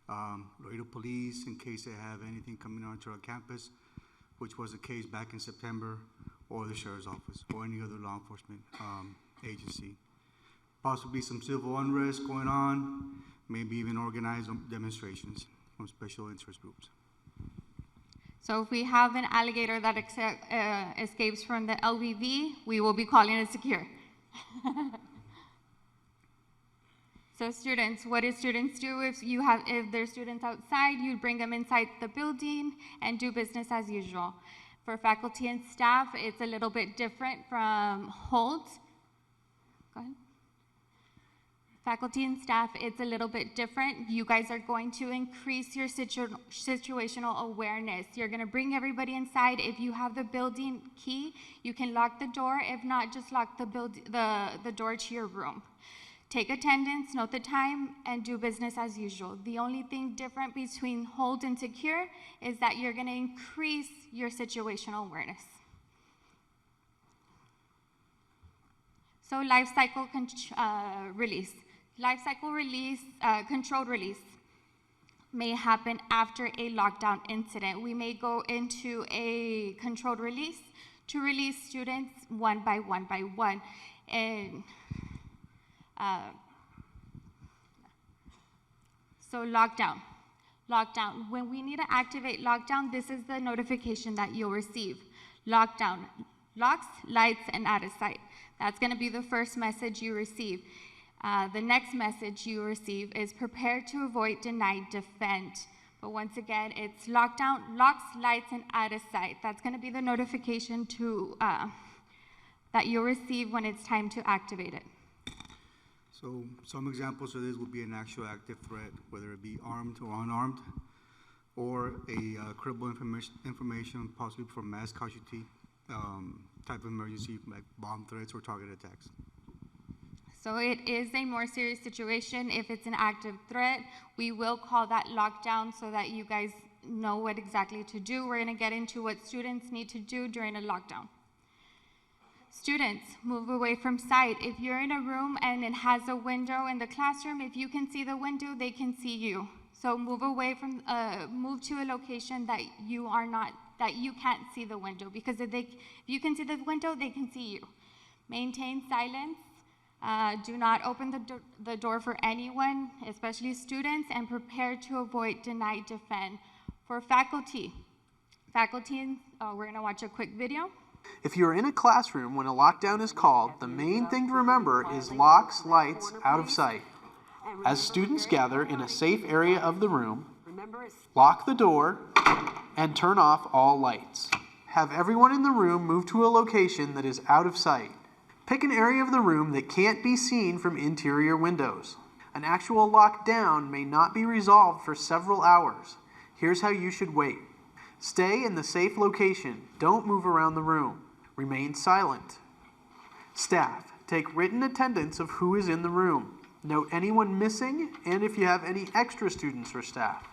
Laredo Police, in case they have anything coming onto our campus, which was the case back in September, or the Sheriff's Office, or any other law enforcement agency. Possibly some civil unrest going on, maybe even organized demonstrations from special interest groups. So if we have an alligator that escapes from the LVV, we will be calling it secure. So students, what do students do if there's students outside? You bring them inside the building and do business as usual. For faculty and staff, it's a little bit different from hold. Go ahead. Faculty and staff, it's a little bit different. You guys are going to increase your situational awareness. You're going to bring everybody inside. If you have the building key, you can lock the door. If not, just lock the door to your room. Take attendance, note the time, and do business as usual. The only thing different between hold and secure is that you're going to increase your situational awareness. So life cycle release. Life cycle release, controlled release may happen after a lockdown incident. We may go into a controlled release to release students one by one. And so lockdown. When we need to activate lockdown, this is the notification that you'll receive. Lockdown, locks, lights, and out of sight. That's going to be the first message you receive. The next message you receive is prepare to avoid, deny, defend. But once again, it's lockdown, locks, lights, and out of sight. That's going to be the notification that you'll receive when it's time to activate it. So some examples of this would be an actual active threat, whether it be armed or unarmed, or a credible information possibly for mass casualty type of emergency, like bomb threats or target attacks. So it is a more serious situation. If it's an active threat, we will call that lockdown so that you guys know what exactly to do. We're going to get into what students need to do during a lockdown. Students, move away from sight. If you're in a room and it has a window in the classroom, if you can see the window, they can see you. So move away from, move to a location that you can't see the window, because if you can see the window, they can see you. Maintain silence. Do not open the door for anyone, especially students, and prepare to avoid, deny, defend. For faculty, we're going to watch a quick video. If you're in a classroom when a lockdown is called, the main thing to remember is locks, lights, out of sight. As students gather in a safe area of the room, lock the door and turn off all lights. Have everyone in the room move to a location that is out of sight. Pick an area of the room that can't be seen from interior windows. An actual lockdown may not be resolved for several hours. Here's how you should wait. Stay in the safe location. Don't move around the room. Remain silent. Staff, take written attendance of who is in the room. Note anyone missing and if you have any extra students or staff.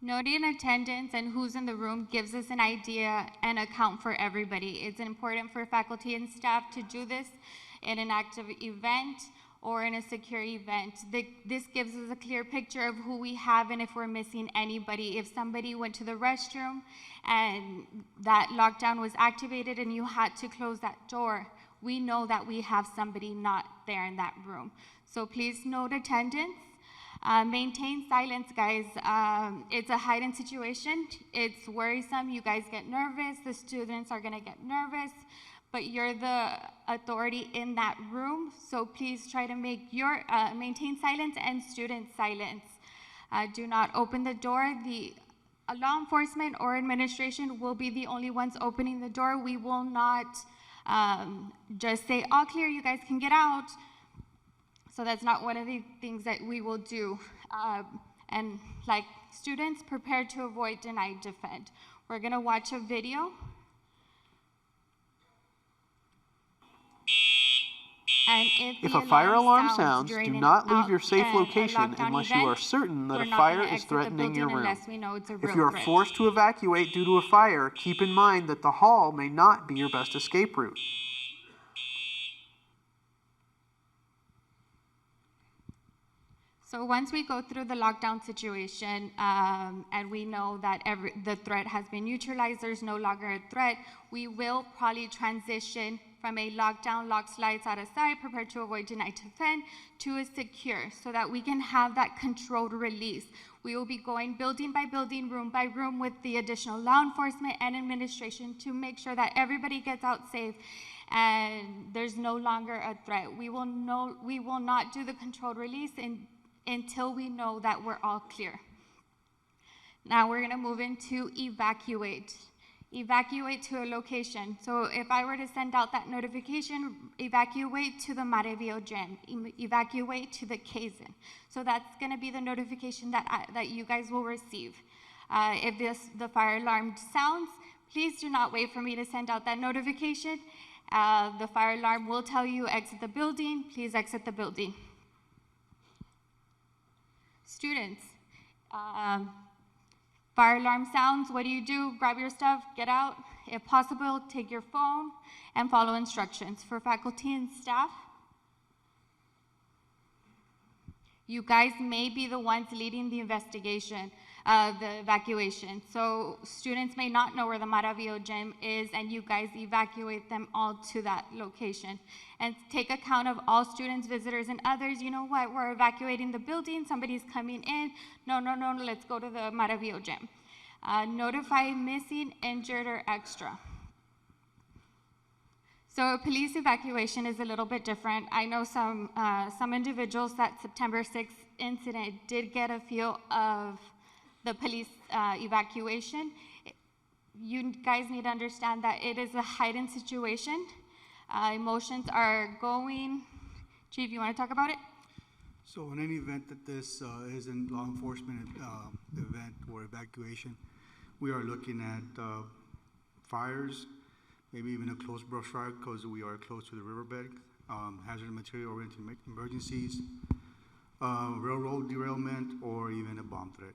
Noting attendance and who's in the room gives us an idea and account for everybody. It's important for faculty and staff to do this in an active event or in a secure event. This gives us a clear picture of who we have and if we're missing anybody. If somebody went to the restroom and that lockdown was activated and you had to close that door, we know that we have somebody not there in that room. So please note attendance. Maintain silence, guys. It's a heightened situation. It's worrisome. You guys get nervous. The students are going to get nervous. but you're the authority in that room, so please try to maintain silence and student silence. Do not open the door. The law enforcement or administration will be the only ones opening the door. We will not just say, all clear, you guys can get out. So that's not one of the things that we will do. And like students, prepare to avoid, deny, defend. We're gonna watch a video. And If a fire alarm sounds, do not leave your safe location unless you are certain that a fire is threatening your room. If you are forced to evacuate due to a fire, keep in mind that the hall may not be your best escape route. So once we go through the lockdown situation and we know that the threat has been neutralized, there's no longer a threat, we will probably transition from a lockdown, lock slides out of sight, prepare to avoid, deny, defend, to a secure, so that we can have that controlled release. We will be going building by building, room by room with the additional law enforcement and administration to make sure that everybody gets out safe and there's no longer a threat. We will not do the controlled release until we know that we're all clear. Now we're gonna move into evacuate. Evacuate to a location. So if I were to send out that notification, evacuate to the Laredo gym, evacuate to the Kaizen. So that's gonna be the notification that you guys will receive. If the fire alarm sounds, please do not wait for me to send out that notification. The fire alarm will tell you exit the building, please exit the building. Students, fire alarm sounds, what do? Grab your stuff, get out. If possible, take your phone and follow instructions. For faculty and staff, you guys may be the ones leading the investigation, the evacuation. So students may not know where the Laredo gym is, and you guys evacuate them all to that location. And take account of all students, visitors, and others. You know what, we're evacuating the building, somebody's coming in. No, let's go to the Laredo gym. Notify missing, injured, or extra. So a police evacuation is a little bit different. I know some individuals that September 6th incident did get a feel of the police evacuation. You guys need to understand that it is a heightened situation. Emotions are going. Chief, you want to talk about it? So in any event that this is a law enforcement event or evacuation, we are looking at fires, maybe even a close brush fire because we are close to the riverbed, hazardous material oriented emergencies, railroad derailment, or even a bomb threat.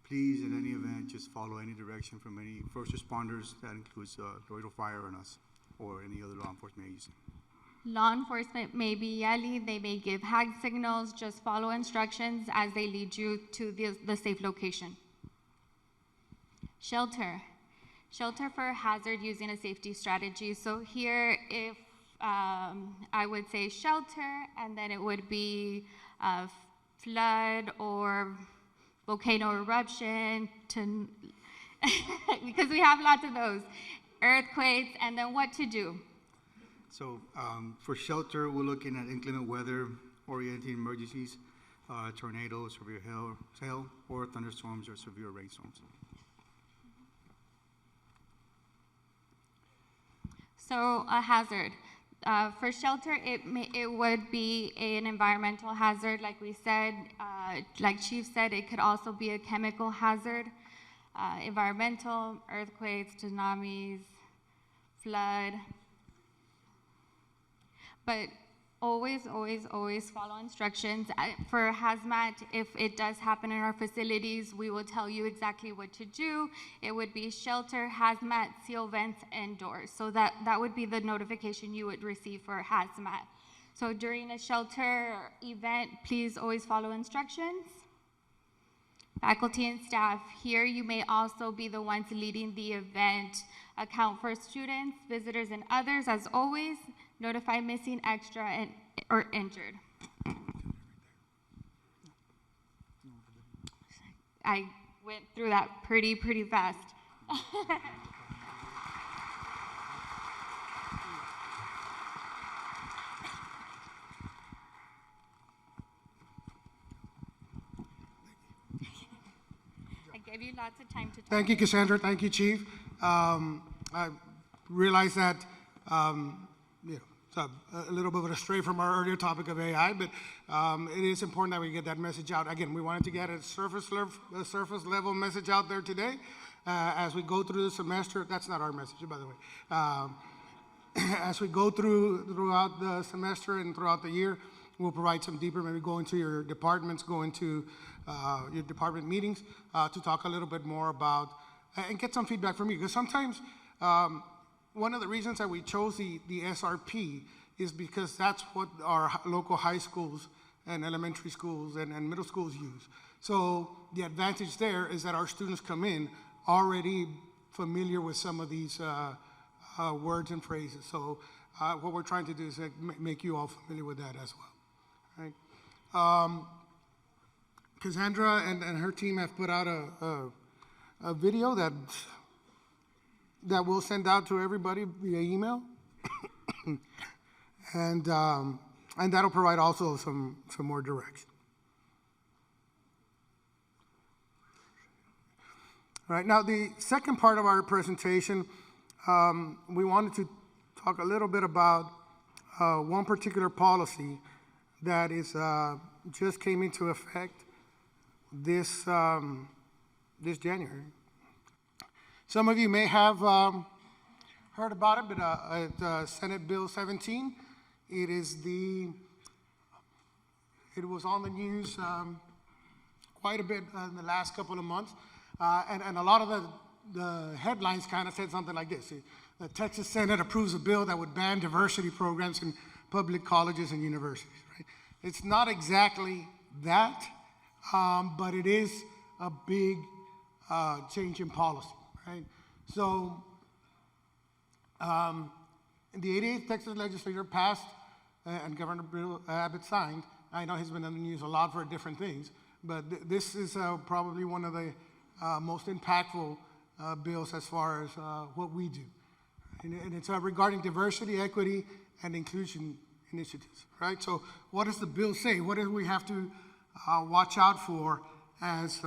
Please, in any event, just follow any direction from any first responders. That includes Laredo Fire and us, or any other law enforcement agency. Law enforcement may be yelling, they may give hand signals, just follow instructions as they lead you to the safe location. Shelter. Shelter for hazard using a safety strategy. So here, if I would say shelter, and then it would be flood or volcano eruption, because we have lots of those, earthquakes, and then what to do. So for shelter, we're looking at inclement weather, orienting emergencies, tornadoes, severe hail, or thunderstorms or severe rainstorms. So a hazard. For shelter, it would be an environmental hazard, like we said. Like Chief said, it could also be a chemical hazard, environmental, earthquakes, tsunamis, flood. But always follow instructions. For hazmat, if it does happen in our facilities, we will tell you exactly what to do. It would be shelter, hazmat, seal vents, and doors. So that would be the notification you would receive for hazmat. So during a shelter event, please always follow instructions. Faculty and staff, here you may also be the ones leading the event. Account for students, visitors, and others. As always, notify missing, extra, or injured. I went through that pretty fast. you lots of time to talk. Thank you, Cassandra. Thank you, Chief. I realize that it's a little bit of a stray from our earlier topic of AI, but it is important that we get that message out. Again, we wanted to get a surface level message out there today as we go through the semester. That's not our message, by the way. As we go throughout the semester and throughout the year, we'll provide some deeper, maybe go into your departments, go into your department meetings to talk a little bit more about, and get some feedback from you. Because sometimes one of the reasons that we chose the SRP is because that's what our local high schools and elementary schools and middle schools use. So the advantage there is that our students come in already familiar with some of these words and phrases. So what we're trying to do is make you all familiar with that as well. Right? Cassandra and her team have put out a video that we'll send out to everybody via email, and that'll provide also some more direction. All right, now the second part of our presentation, we wanted to talk a little bit about one particular policy that is just came into effect this January. Some of you may have heard about it, but Senate Bill 17. It was on the news quite a bit in the last couple of months, and a lot of the headlines kind of said something like this: the Texas Senate approves a bill that would ban diversity programs in public colleges and universities. Right? It's not exactly that, but it is a big change in policy. Right? So the 88th Texas legislature passed, and Governor Bill Abbott signed. I know he's been in the news a lot for different things, but this is probably one of the most impactful bills as far as what we do. And it's regarding diversity, equity, and inclusion initiatives, right? So what does the bill say? What do we have to watch out for as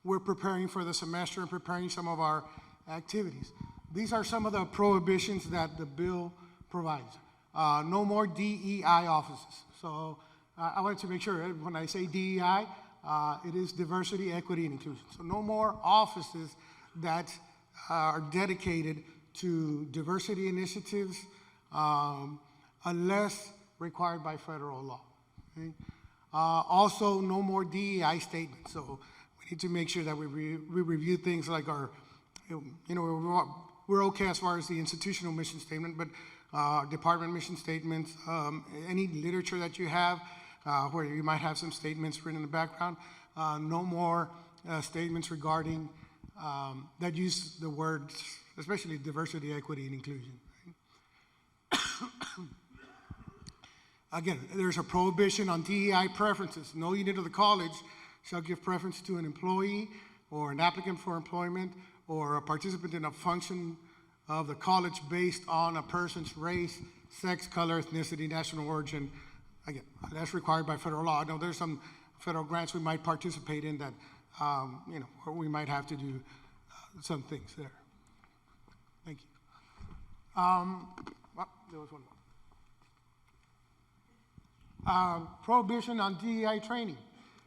we're preparing for the semester and preparing some of our activities? These are some of the prohibitions that the bill provides. No more DEI offices. So I wanted to make sure when I say DEI, it is diversity, equity, and inclusion. So no more offices that are dedicated to diversity initiatives unless required by federal law. Okay? Also, no more DEI statements. So we need to make sure that we review things like our, we're okay as far as the institutional mission statement, but department mission statements, any literature that you have where you might have some statements written in the background, no more statements regarding that use the words, especially diversity, equity, and inclusion. Again, there's a prohibition on DEI preferences. No unit of the college shall give preference to an employee or an applicant for employment or a participant in a function of the college based on a person's race, sex, color, ethnicity, national origin. Again, that's required by federal law. I know there's some federal grants we might participate in that, where we might have to do some things there. Thank you. There was one more. Prohibition on DEI training.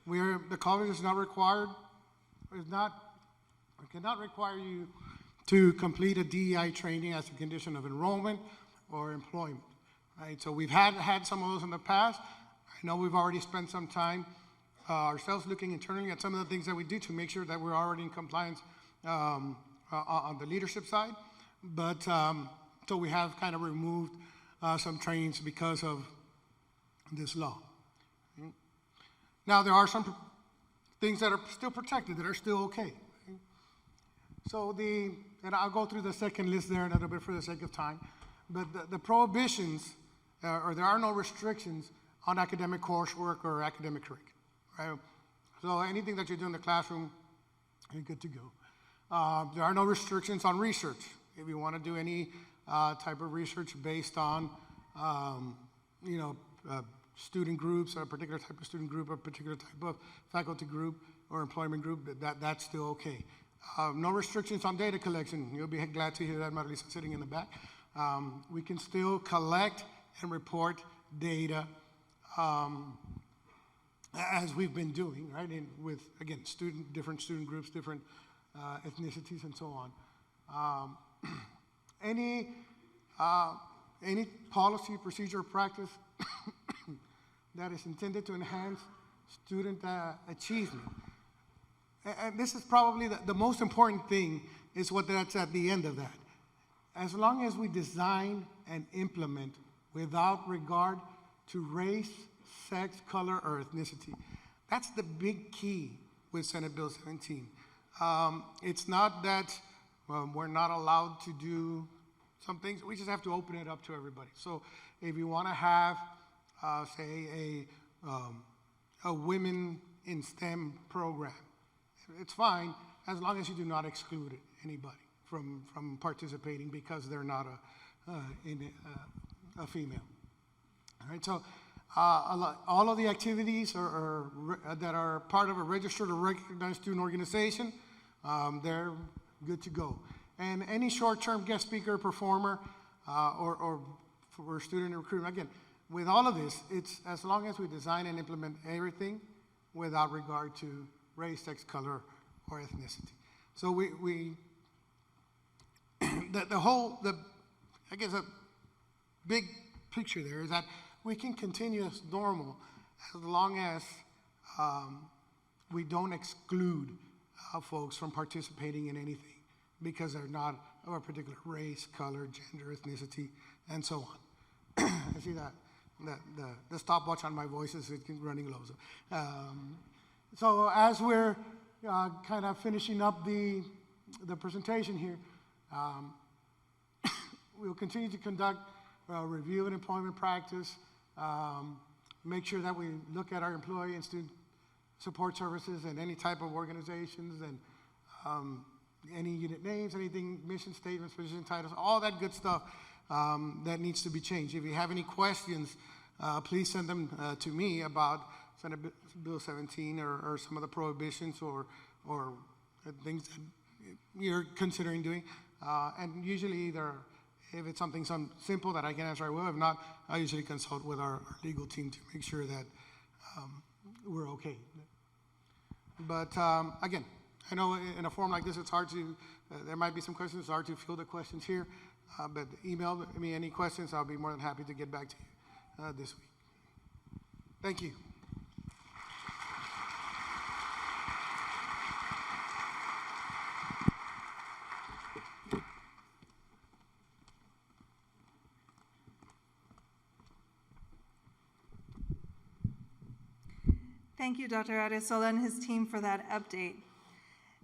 The college is not required, cannot require you to complete a DEI training as a condition of enrollment or employment. Right? So we've had some of those in the past. I know we've already spent some time ourselves looking internally at some of the things that we do to make sure that we're already in compliance on the leadership side. But so we have kind of removed some trainings because of this law. Now there are some things that are still protected, that are still okay. So and I'll go through the second list there a little bit for the sake of time, but the prohibitions, or there are no restrictions on academic coursework or academic curriculum, right? So anything that you do in the classroom, you're good to go. There are no restrictions on research. If you want to do any type of research based on, student groups, a particular type of student group, a particular type of faculty group or employment group, that's still okay. No restrictions on data collection. You'll be glad to hear that, Marilisa, sitting in the back. We can still collect and report data as we've been doing, right? With, again, different student groups, different ethnicities, and so on. Any policy, procedure, or practice that is intended to enhance student achievement. And this is probably the most important thing, is what that's at the end of that. As long as we design and implement without regard to race, sex, color, or ethnicity. That's the big key with Senate Bill 17. It's not that we're not allowed to do some things. We just have to open it up to everybody. So if you want to have, say, a women in STEM program, it's fine as long as you do not exclude anybody from participating because they're not a female. All right, so all of the activities that are part of a registered or recognized student organization, they're good to go. And any short-term guest speaker, performer, or for student recruitment, again, with all of this, it's as long as we design and implement everything without regard to race, sex, color, or ethnicity. So I guess a big picture there is that we can continue as normal as long as we don't exclude folks from participating in anything because they're not of a particular race, color, gender, ethnicity, and so on. I see that the stopwatch on my voice is running low. So as we're kind of finishing up the presentation here, we'll continue to conduct review and employment practice, make sure that we look at our employee and student support services and any type of organizations and any unit names, anything, mission statements, position titles, all that good stuff that needs to be changed. If you have any questions, please send them to me about Senate Bill 17 or some of the prohibitions or things that you're considering doing. And usually either, if it's something simple that I can answer, I will. If not, I usually consult with our legal team to make sure that we're okay. But again, I know in a forum like this, it's hard to, there might be some questions, it's hard to field the questions here, but email me any questions. I'll be more than happy to get back to you this week. Thank you. Thank you, Dr. Arezola and his team for that update.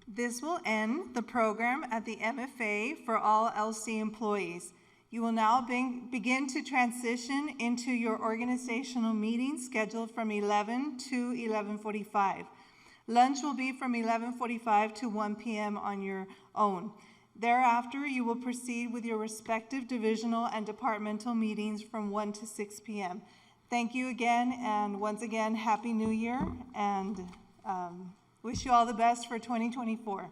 This will end the program at the MFA for all LC employees. You will now begin to transition into your organizational meeting scheduled from 11 to 11:45. Lunch will be from 11:45 to 1 p.m. on your own. Thereafter, you will proceed with your respective divisional and departmental meetings from 1 to 6 p.m. Thank you again, and once again, Happy New Year, and wish you all the best for 2024.